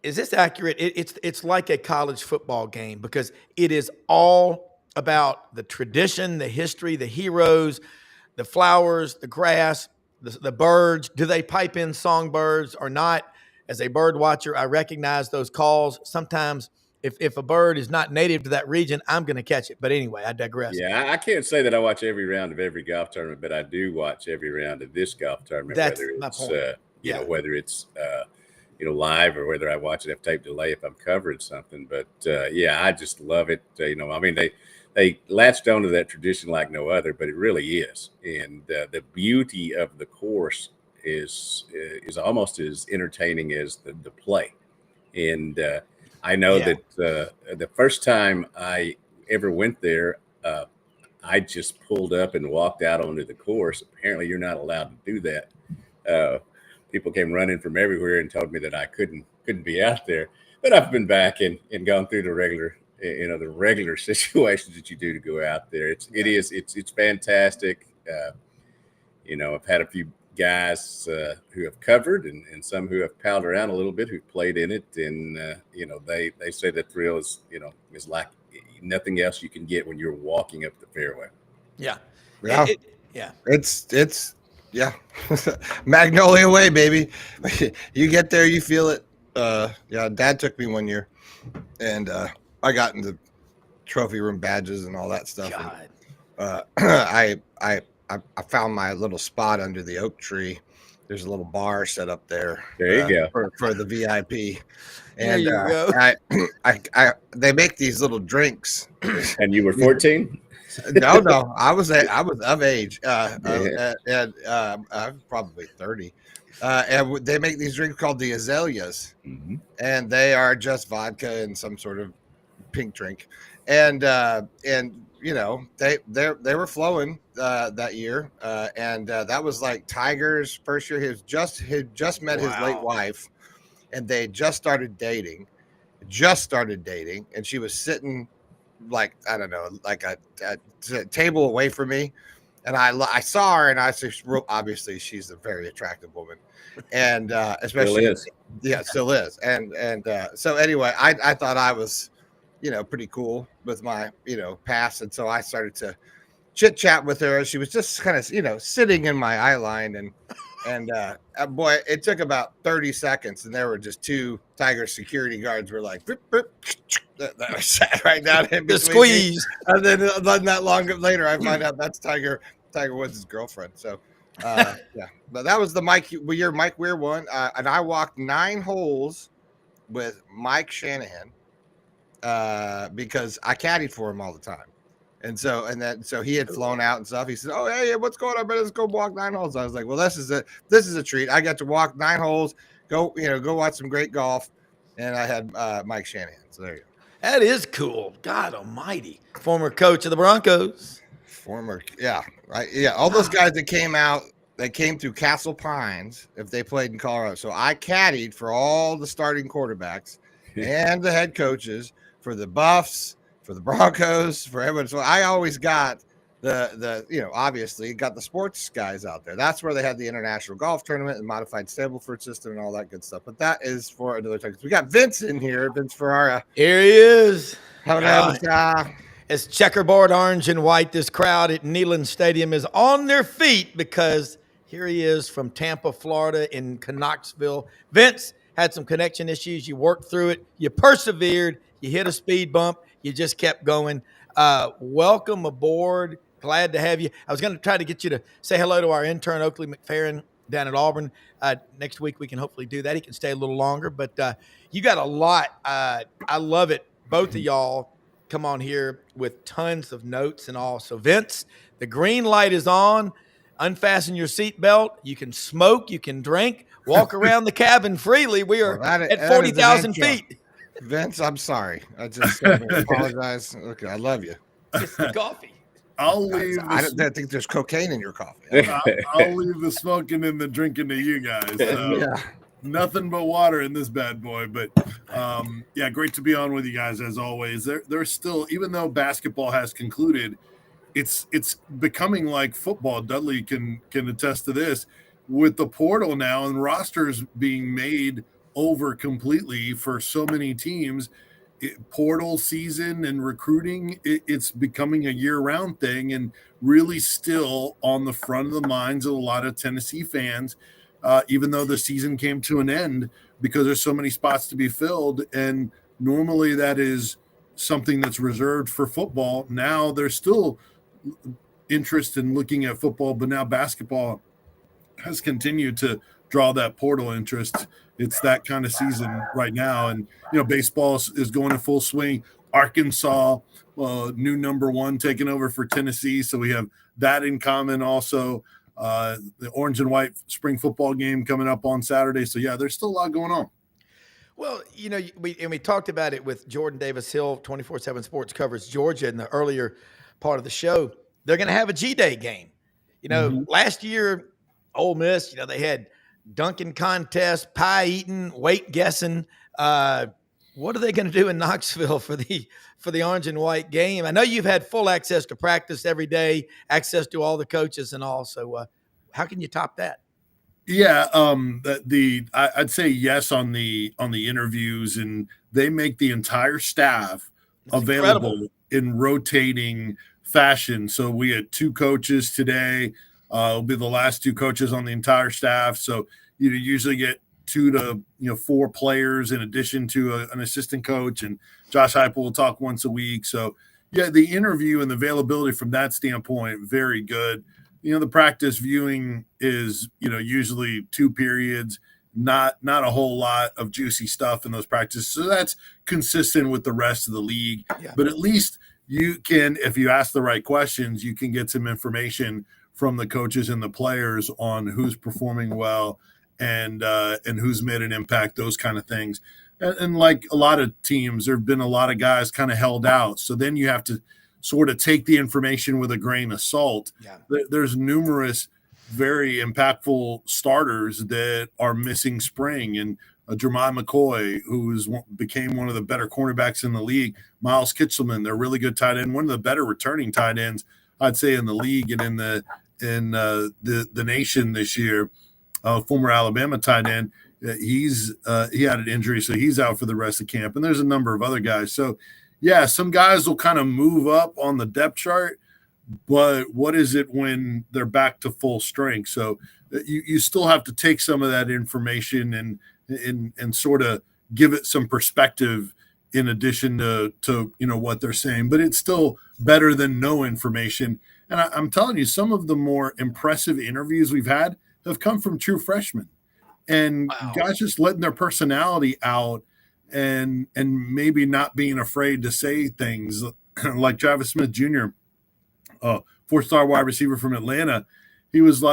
is this accurate? It's like a college football game because it is all about the tradition, the history, the heroes, the flowers, the grass, the birds. Do they pipe in songbirds or not? As a bird watcher, I recognize those calls. Sometimes if a bird is not native to that region, I'm going to catch it. But anyway, I digress. Yeah, I can't say that I watch every round of every golf tournament, but I do watch every round of this golf tournament. That's whether my it's, point. You know, whether it's live or whether I watch it have tape delay if I'm covering something. But yeah, I just love it. You know, I mean, they latched onto that tradition like no other, but it really is. And the beauty of the course is almost as entertaining as the play. And I know that the first time I ever went there, I just pulled up and walked out onto the course. Apparently, you're not allowed to do that. People came running from everywhere and told me that I couldn't be out there. But I've been back and gone through the regular situations that you do to go out there. It's fantastic. You know, I've had a few guys who have covered and some who have palled around a little bit who've played in it, and you know, they say the thrill is like nothing else you can get when you're walking up the fairway. Yeah. It's Magnolia Way, baby. You get there, you feel it. Yeah, Dad took me one year, and I got into trophy room badges and all that stuff. God. And, I found my little spot under the oak tree. There's a little bar set up there. There you go. For the VIP. There And you go. they make these little drinks. And you were 14? No, I was of age, Yeah. and I was probably 30. And they make these drinks called the azaleas, Mhm. and they are just vodka and some sort of pink drink, and you know they were flowing that year, and that was like Tiger's first year. He had just met his late Wow. wife, and they just started dating, and she was sitting like I don't know, like a table away from me, and I saw her, and I said, obviously she's a very attractive woman, and Still especially is. yeah, still is, and so anyway, I thought I was, you know, pretty cool with my, you know, past, and so I started to chit chat with her. She was just kind of, you know, sitting in my eye line, and boy, it took about 30 seconds, and there were just two Tiger security guards were like that sat right down in The between me. squeeze. And then not long later, I find out that's Tiger Woods' girlfriend. So yeah, but that was the Mike Weir one, and I walked 9 holes with Mike Shanahan because I caddied for him all the time. And so he had flown out and stuff. He said, "Oh, hey, what's going on? Let's go walk 9 holes." I was like, "Well, this is a treat. I got to walk 9 holes, go watch some great golf." And I had Mike Shanahan. So there you go. That is cool. God almighty. Former coach of the Broncos. All those guys that came through Castle Pines if they played in Colorado. So I caddied for all the starting quarterbacks and the head coaches for the Buffs, for the Broncos, for everyone. So I always got the obviously got the sports guys out there. That's where they had the international golf tournament and modified Stableford system and all that good stuff. But that is for another time. We got Vince in here. Vince Ferrara. Here he is. It's checkerboard orange and white. This crowd at Neyland Stadium is on their feet because here he is from Tampa, Florida, in Knoxville. Vince had some connection issues. You worked through it. You persevered. You hit a speed bump. You just kept going. Welcome aboard. Glad to have you. I was going to try to get you to say hello to our intern, Oakley McFerrin, down at Auburn. Next week, we can hopefully do that. He can stay a little longer, but you got a lot. I love it. Both of y'all come on here with tons of notes and all. So, Vince, the green light is on. Unfasten your seatbelt. You can smoke. You can drink. Walk around the cabin freely. We are at 40,000 feet. Vince, I'm sorry. I just apologize. Okay, I love you. It's the coffee. I'll leave. I don't think there's cocaine in your coffee. I'll leave the smoking and the drinking to you guys. Yeah. Nothing but water in this bad boy. But yeah, great to be on with you guys as always. There's still, even though basketball has concluded, it's becoming like football. Dudley can attest to this with the portal now and rosters being made over completely for so many teams. Portal season and recruiting, it's becoming a year-round thing and really still on the front of the minds of a lot of Tennessee fans, even though the season came to an end, because there's so many spots to be filled. And normally that is something that's reserved for football. Now there's still interest in looking at football, but now basketball has continued to draw that portal interest. It's that kind of season right now. And, baseball is going in full swing. Arkansas, new number 1 taking over for Tennessee. So we have that in common also. The orange and white spring football game coming up on Saturday. So, yeah, there's still a lot going on. Well, we talked about it with Jordan Davis Hill, 24/7 Sports covers Georgia in the earlier part of the show. They're going to have a G-Day game. Last year, Ole Miss, they had dunking contest, pie eating, weight guessing. What are they going to do in Knoxville for the orange and white game? I know you've had full access to practice every day, access to all the coaches and all. So how can you top that? Yeah, I'd say yes on the interviews, and they make the entire staff available in rotating fashion. So we had 2 coaches today. It'll be the last 2 coaches on the entire staff. So you usually get 2 to 4 players in addition to an assistant coach, and Josh Heupel will talk once a week. So yeah, the interview and the availability from that standpoint, very good. The practice viewing is usually 2 periods, not a whole lot of juicy stuff in those practices. So that's consistent with the rest of the league. Yeah. But at least you can, if you ask the right questions, you can get some information from the coaches and the players on who's performing well and who's made an impact, those kind of things. And like a lot of teams, there have been a lot of guys kind of held out. So then you have to sort of take the information with a grain of salt. Yeah. There's numerous very impactful starters that are missing spring, and Jermon McCoy, who became one of the better cornerbacks in the league, Miles Kitchelman, they're really good tight end, one of the better returning tight ends, I'd say, in the league and in the nation this year. Former Alabama tight end, he had an injury, so he's out for the rest of camp. And there's a number of other guys. So, yeah, some guys will kind of move up on the depth chart, but what is it when they're back to full strength? So you still have to take some of that information and sort of give it some perspective in addition to what they're saying. But it's still better than no information. And I'm telling you, some of the more impressive interviews we've had have come from true freshmen and guys just letting their personality out and maybe not being afraid to say things like Travis Smith Jr., 4-star wide receiver from Atlanta. He was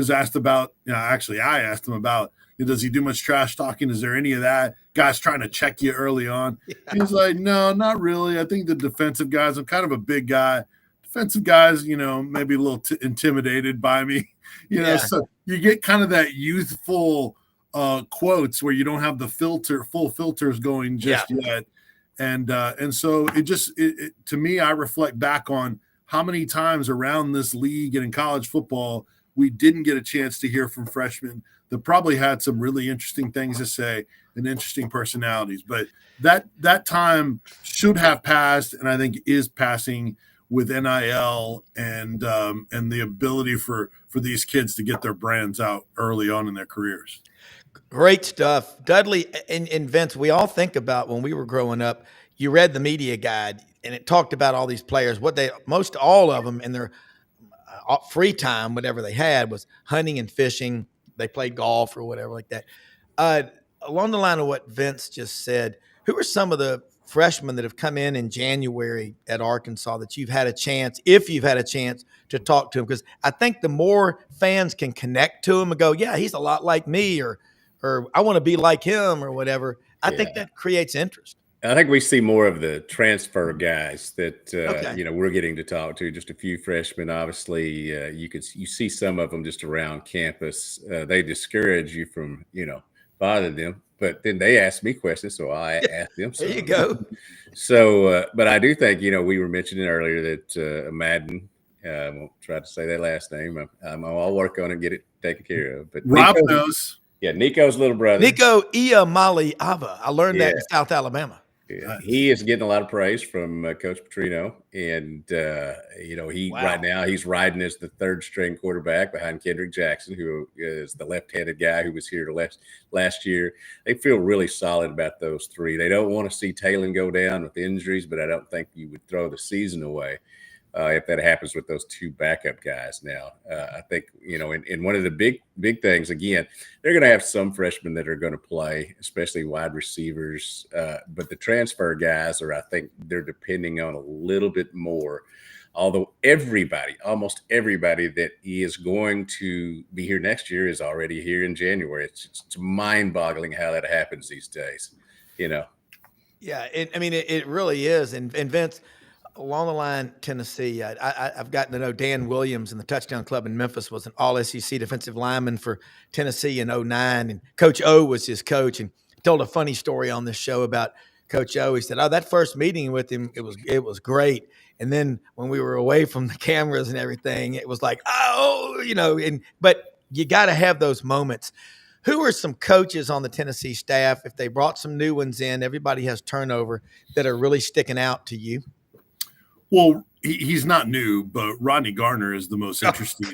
asked about, actually I asked him about, does he do much trash talking? Is there any of that? Guys trying to check you early on. Yeah. He's like, no, not really. I think the defensive guys, I'm kind of a big guy. Defensive guys, maybe a little intimidated by me, so you get kind of that youthful quotes where you don't have the full filters going just yet. And so it to me, I reflect back on how many times around this league and in college football, we didn't get a chance to hear from freshmen that probably had some really interesting things to say and interesting personalities. But that time should have passed, and I think is passing with NIL and the ability for these kids to get their brands out early on in their careers. Great stuff. Dudley and Vince, we all think about when we were growing up, you read the media guide and it talked about all these players. Most all of them in their free time, whatever they had, was hunting and fishing. They played golf or whatever like that. Along the line of what Vince just said, who are some of the freshmen that have come in January at Arkansas that you've had a chance, if you've had a chance, to talk to them? Because I think the more fans can connect to him and go, yeah, he's a lot like me, or I want to be like him, or whatever, I think that creates interest. I think we see more of the transfer guys that we're getting to talk to. Just a few freshmen, obviously. You see some of them just around campus. They discourage you from bothering them, but then they ask me questions, so I ask them. There you go. So, but I do think we were mentioning earlier that Madden. I won't try to say that last name. I'll work on it and get it taken care of. But Rob knows. Yeah, Nico's little brother. Nico Iamaleava. I learned that in South Alabama. Yeah, he is getting a lot of praise from Coach Petrino, and right now he's riding as the third string quarterback behind Kendrick Jackson, who is the left-handed guy who was here last year. They feel really solid about those three. They don't want to see Talon go down with injuries, but I don't think you would throw the season away if that happens with those two backup guys. Now, I think, and one of the big things, again, they're going to have some freshmen that are going to play, especially wide receivers. But the transfer guys I think they're depending on a little bit more. Although almost everybody that is going to be here next year is already here in January. It's mind-boggling how that happens these days, Yeah, it really is. And Vince, along the line, Tennessee, I've gotten to know Dan Williams in the Touchdown Club in Memphis, was an all-SEC defensive lineman for Tennessee in 2009, and Coach O was his coach, and told a funny story on this show about Coach O. He said, that first meeting with him, it was great. And then when we were away from the cameras and everything, it was like, but you got to have those moments. Who are some coaches on the Tennessee staff, if they brought some new ones in, everybody has turnover, that are really sticking out to you? Well, he's not new, but Rodney Garner is the most interesting.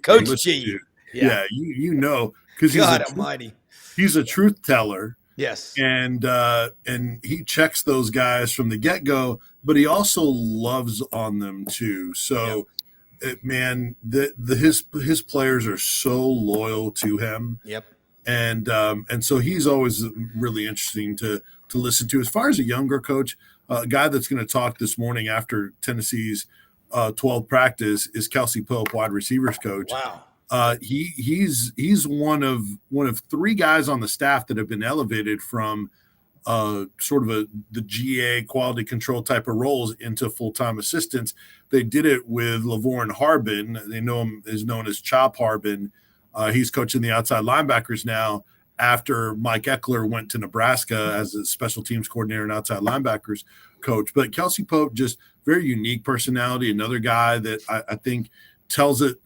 Coach G. Yeah, because he's God almighty. he's a truth teller. Yes. And he checks those guys from the get-go, but he also loves on them too. So man, his players are so loyal to him. Yep. And so he's always really interesting to listen to. As far as a younger coach, a guy that's going to talk this morning after Tennessee's 12 practice is Kelsey Pope, wide receivers coach. Wow. He's one of three guys on the staff that have been elevated from sort of the GA quality control type of roles into full-time assistants. They did it with Lavorne Harbin. They know him is known as Chop Harbin. He's coaching the outside linebackers now after Mike Eckler went to Nebraska as a special teams coordinator and outside linebackers coach. But Kelsey Pope, just very unique personality, another guy that I think tells it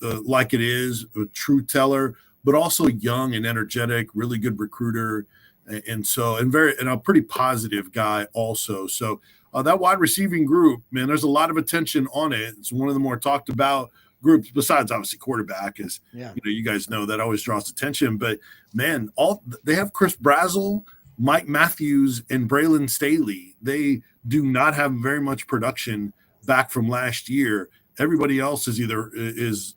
like it is, a true teller, but also young and energetic, really good recruiter. And a pretty positive guy also. So that wide receiving group, man, there's a lot of attention on it. It's one of the more talked about groups, besides obviously quarterback, is you guys know that always draws attention. But man, they have Chris Brazzell, Mike Matthews, and Braylon Staley. They do not have very much production back from last year. Everybody else is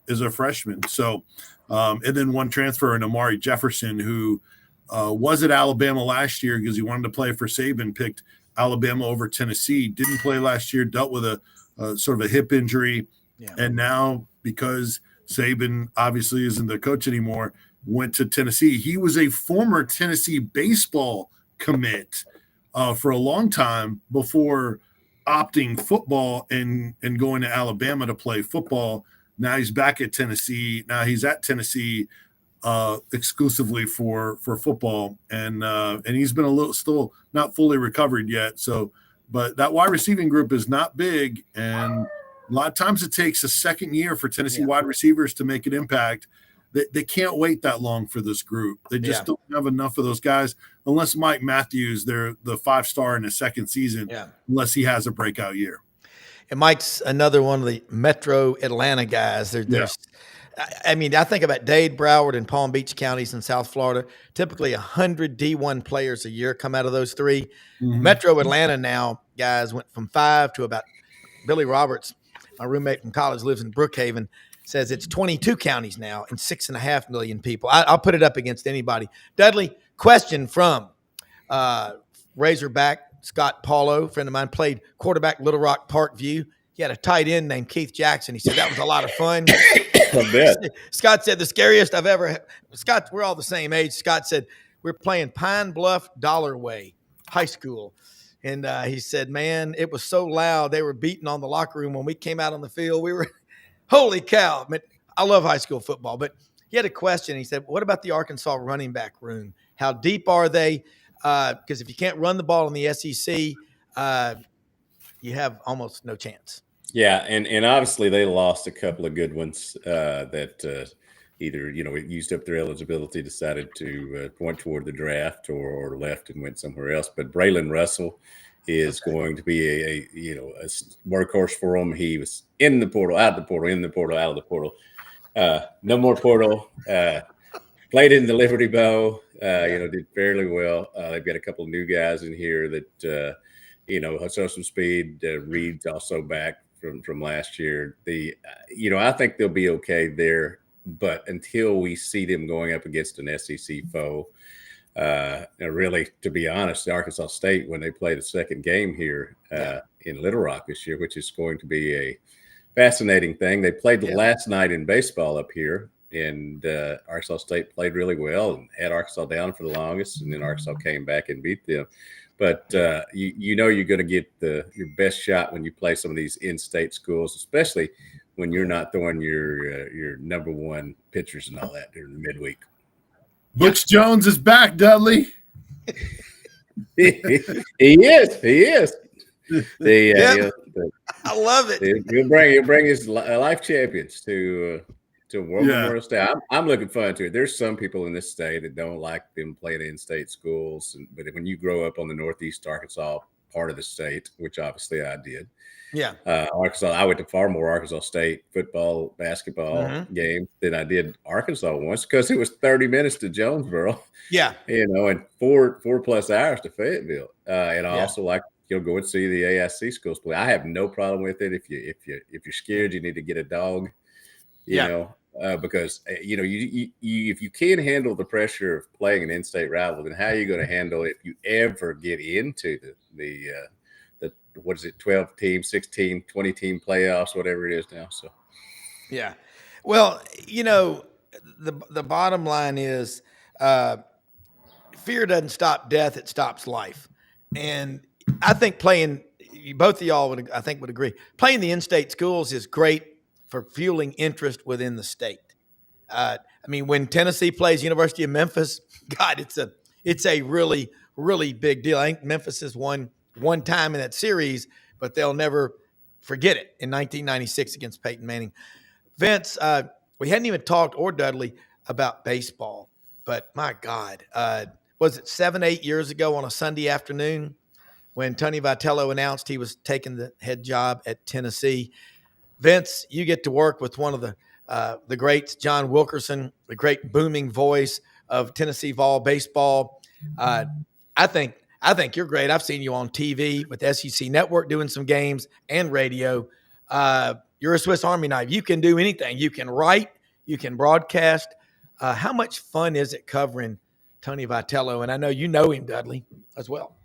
a freshman. So and then one transfer in Amari Jefferson, who was at Alabama last year because he wanted to play for Saban, picked Alabama over Tennessee, didn't play last year, dealt with a sort of a hip injury. Yeah. And now, because Saban obviously isn't the coach anymore, went to Tennessee. He was a former Tennessee baseball commit for a long time before opting football and going to Alabama to play football. Now he's back at Tennessee. Now he's at Tennessee exclusively for football, and he's been still not fully recovered yet. So, but that wide receiving group is not big, and a lot of times it takes a second year for Tennessee wide receivers to make an impact. They can't wait that long for this group. They just don't have enough of those guys, unless Mike Matthews, they're the 5-star in his second season, unless he has a breakout year. And Mike's another one of the Metro Atlanta guys. I mean, I think about Dade, Broward, and Palm Beach counties in South Florida. Typically 100 D1 players a year come out of those three. Mm-hmm. Metro Atlanta now, guys, went from 5 to about Billy Roberts, my roommate from college, lives in Brookhaven, says it's 22 counties now and 6.5 million people. I'll put it up against anybody. Dudley, question from Razorback Scott Paulo, friend of mine, played quarterback Little Rock Parkview. He had a tight end named Keith Jackson. He said that was a lot of fun. I bet. Scott said the scariest I've ever had. Scott, we're all the same age. Scott said we're playing Pine Bluff Dollarway High School. And he said, man, it was so loud. They were beating on the locker room when we came out on the field. We were, holy cow. Man, I love high school football. But he had a question. He said, what about the Arkansas running back room? How deep are they? Because if you can't run the ball in the SEC, you have almost no chance. Yeah, and obviously they lost a couple of good ones that either used up their eligibility, decided to point toward the draft, or left and went somewhere else. But Braylon Russell is going to be a workhorse for them. He was in the portal, out of the portal, in the portal, out of the portal. No more portal. Played in the Liberty Bowl. Did fairly well. They've got a couple of new guys in here that show some speed. Reed's also back from last year. I think they'll be okay there, but until we see them going up against an SEC foe, really, to be honest, Arkansas State, when they play the second game here in Little Rock this year, which is going to be a fascinating thing. They played the last night in baseball up here, and Arkansas State played really well and had Arkansas down for the longest, and then Arkansas came back and beat them. But you're going to get your best shot when you play some of these in-state schools, especially when you're not throwing your number one pitchers and all that during the midweek. Butch Jones is back, Dudley. He is. I love it. He'll bring his life champions to World Memorial State. I'm looking forward to it. There's some people in this state that don't like them playing in-state schools, but when you grow up on the Northeast Arkansas part of the state, which obviously I did. Yeah. Arkansas, I went to far more Arkansas State football, basketball games than I did Arkansas once because it was 30 minutes to Jonesboro, Yeah. and 4+ hours to Fayetteville. And I Yeah. also like go and see the AIC schools play. I have no problem with it. If you're scared, you need to get a dog. Because you if you can't handle the pressure of playing an in-state rival, then how are you going to handle it if you ever get into the what is it, 12 team, 16, 20 team playoffs, whatever it is now. So yeah. Well, the bottom line is fear doesn't stop death, it stops life. And I think both of y'all would agree, playing the in-state schools is great for fueling interest within the state. I mean, when Tennessee plays University of Memphis, God, it's a really, really big deal. I think Memphis has won one time in that series, but they'll never forget it in 1996 against Peyton Manning. Vince, we hadn't even talked, or Dudley, about baseball, but my God, was it 7-8 years ago on a Sunday afternoon when Tony Vitello announced he was taking the head job at Tennessee? Vince, you get to work with one of the greats, John Wilkerson, the great booming voice of Tennessee Vol baseball. I think you're great. I've seen you on TV with SEC Network doing some games and radio. You're a Swiss Army knife. You can do anything. You can write. You can broadcast. How much fun is it covering Tony Vitello? And I know you know him, Dudley, as well.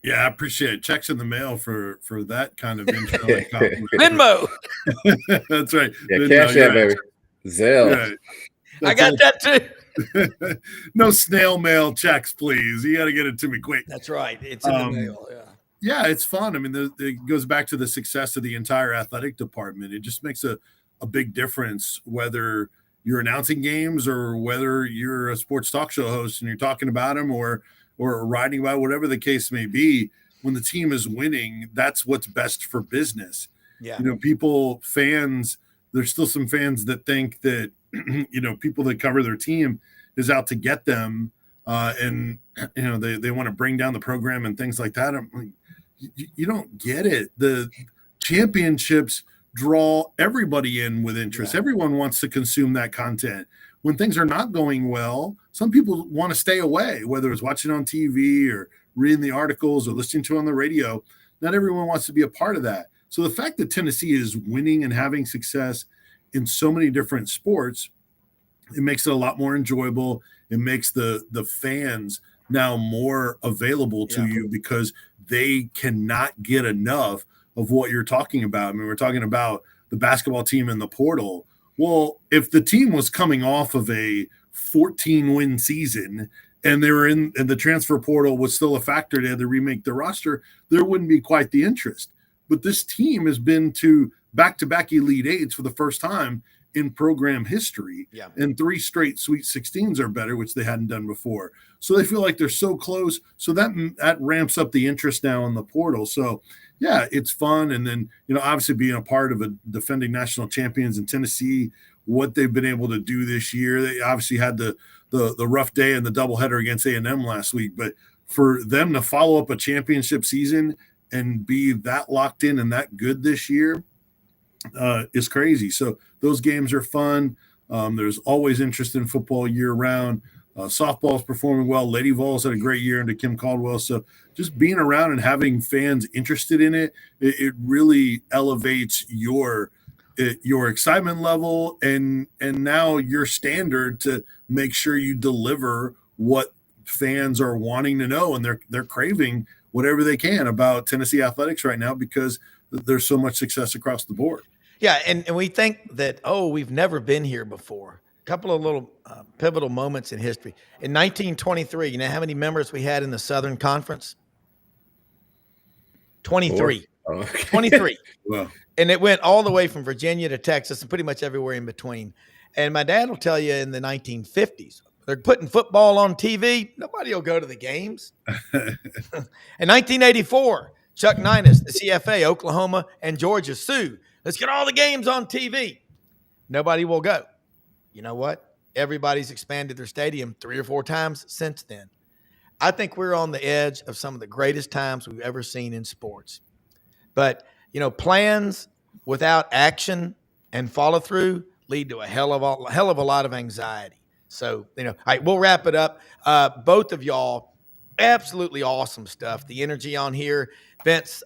Yeah, I appreciate it. Checks in the mail for that kind of intro. Venmo. That's right. Yeah, Venmo, cash out, baby. Zelle. Right. I got that too. No snail mail checks, please. You got to get it to me quick. That's right. It's in the mail. Yeah. Yeah, it's fun. I mean, it goes back to the success of the entire athletic department. It just makes a big difference whether you're announcing games or whether you're a sports talk show host and you're talking about them or writing about whatever the case may be. When the team is winning, that's what's best for business. Yeah. Fans, there's still some fans that think that, people that cover their team is out to get them. And they want to bring down the program and things like that. I'm like, you don't get it. The championships draw everybody in with interest. Yeah. Everyone wants to consume that content. When things are not going well, some people want to stay away, whether it's watching on TV or reading the articles or listening to it on the radio. Not everyone wants to be a part of that. So the fact that Tennessee is winning and having success in so many different sports, it makes it a lot more enjoyable. It makes the fans now more available to you because they cannot get enough of what you're talking about. I mean, we're talking about the basketball team in the portal. Well, if the team was coming off of a 14-win season and they were and the transfer portal was still a factor, they had to remake the roster, there wouldn't be quite the interest. But this team has been to back-to-back Elite Eights for the first time in program history. Yeah. And 3 straight Sweet 16s are better, which they hadn't done before. So they feel like they're so close. So that ramps up the interest now in the portal. So, yeah, it's fun. And then, obviously being a part of a defending national champions in Tennessee, what they've been able to do this year. They obviously had the rough day and the doubleheader against A&M last week. But for them to follow up a championship season and be that locked in and that good this year is crazy. So those games are fun. There's always interest in football year round. Softball's performing well. Lady Vols had a great year under Kim Caldwell. So just being around and having fans interested in it really elevates your excitement level and now your standard to make sure you deliver what fans are wanting to know, and they're craving whatever they can about Tennessee athletics right now because there's so much success across the board. Yeah, and we think that, we've never been here before. A couple of little pivotal moments in history. In 1923, you know how many members we had in the Southern Conference? 23. Oh, okay. 23. Wow. And it went all the way from Virginia to Texas and pretty much everywhere in between. And my dad will tell you in the 1950s, they're putting football on TV. Nobody will go to the games. In 1984, Chuck Ninus, the CFA, Oklahoma, and Georgia sued. Let's get all the games on TV. Nobody will go. You know what? Everybody's expanded their stadium 3 or 4 times since then. I think we're on the edge of some of the greatest times we've ever seen in sports. But, plans without action and follow through lead to a hell of a lot of anxiety. So, all right, we'll wrap it up. Both of y'all, absolutely awesome stuff. The energy on here, Vince,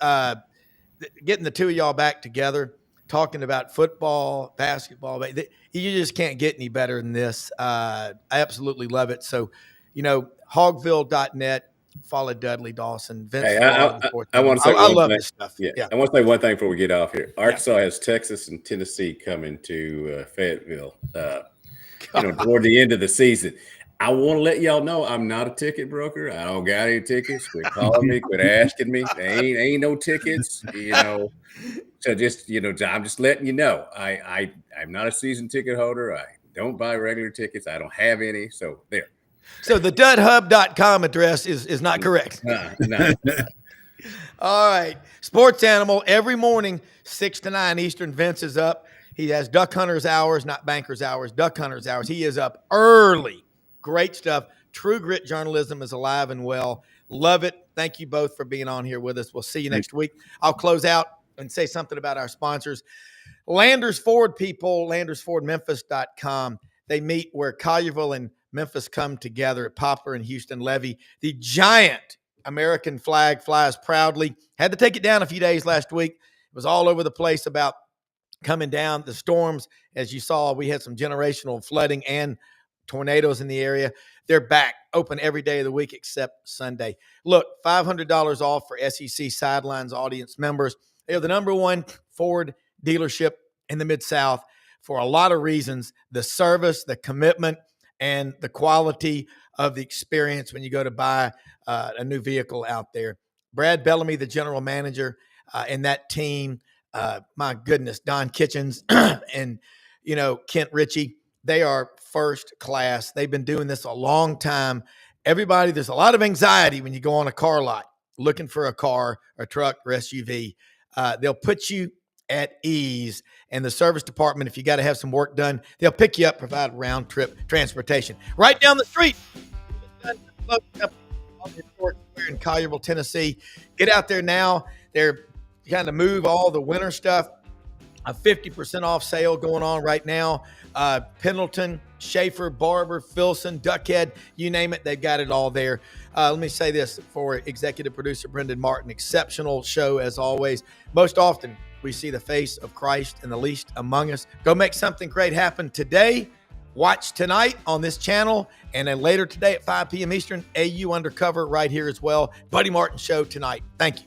getting the two of y'all back together, talking about football, basketball. You just can't get any better than this. I absolutely love it. So, Hogville.net. Follow Dudley Dawson. Vince. Hey, I want to say I love thing. this stuff. Yeah. I want to say one thing before we get off here. Arkansas has Texas and Tennessee coming to Fayetteville. Toward the end of the season. I want to let y'all know I'm not a ticket broker. I don't got any tickets. Quit calling me. Quit asking me. Ain't no tickets. So just I'm just letting you know. I'm not a season ticket holder. I don't buy regular tickets. I don't have any. So there. So the dudhub.com address is not correct. No. All right. Sports Animal every morning, 6 to 9 Eastern. Vince is up. He has Duck Hunters hours, not Bankers hours, Duck Hunters hours. He is up early. Great stuff. True Grit journalism is alive and well. Love it. Thank you both for being on here with us. We'll see you next week. I'll close out and say something about our sponsors. Landers Ford people, LandersFordMemphis.com. They meet where Collierville and Memphis come together at Poplar and Houston Levee. The giant American flag flies proudly. Had to take it down a few days last week. It was all over the place about coming down. The storms, as you saw, we had some generational flooding and tornadoes in the area. They're back, open every day of the week except Sunday. Look, $500 off for SEC Sidelines audience members. They're the number one Ford dealership in the Mid-South for a lot of reasons. The service, the commitment, and the quality of the experience when you go to buy a new vehicle out there. Brad Bellamy, the general manager, and that team, my goodness, Don Kitchens and, Kent Ritchie, they are first class. They've been doing this a long time. Everybody, there's a lot of anxiety when you go on a car lot looking for a car, or truck, or SUV. They'll put you at ease. And the service department, if you got to have some work done, they'll pick you up, provide round trip transportation. Right down the street in Collierville, Tennessee. Get out there now. They're kind of move all the winter stuff. A 50% off sale going on right now. Pendleton, Schaefer, Barber, Filson, Duckhead, you name it, they've got it all there. Let me say this for executive producer Brendan Martin. Exceptional show as always. Most often we see the face of Christ in the least among us. Go make something great happen today. Watch tonight on this channel, and then later today at 5 p.m. Eastern, AU Undercover right here as well. Buddy Martin show tonight. Thank you.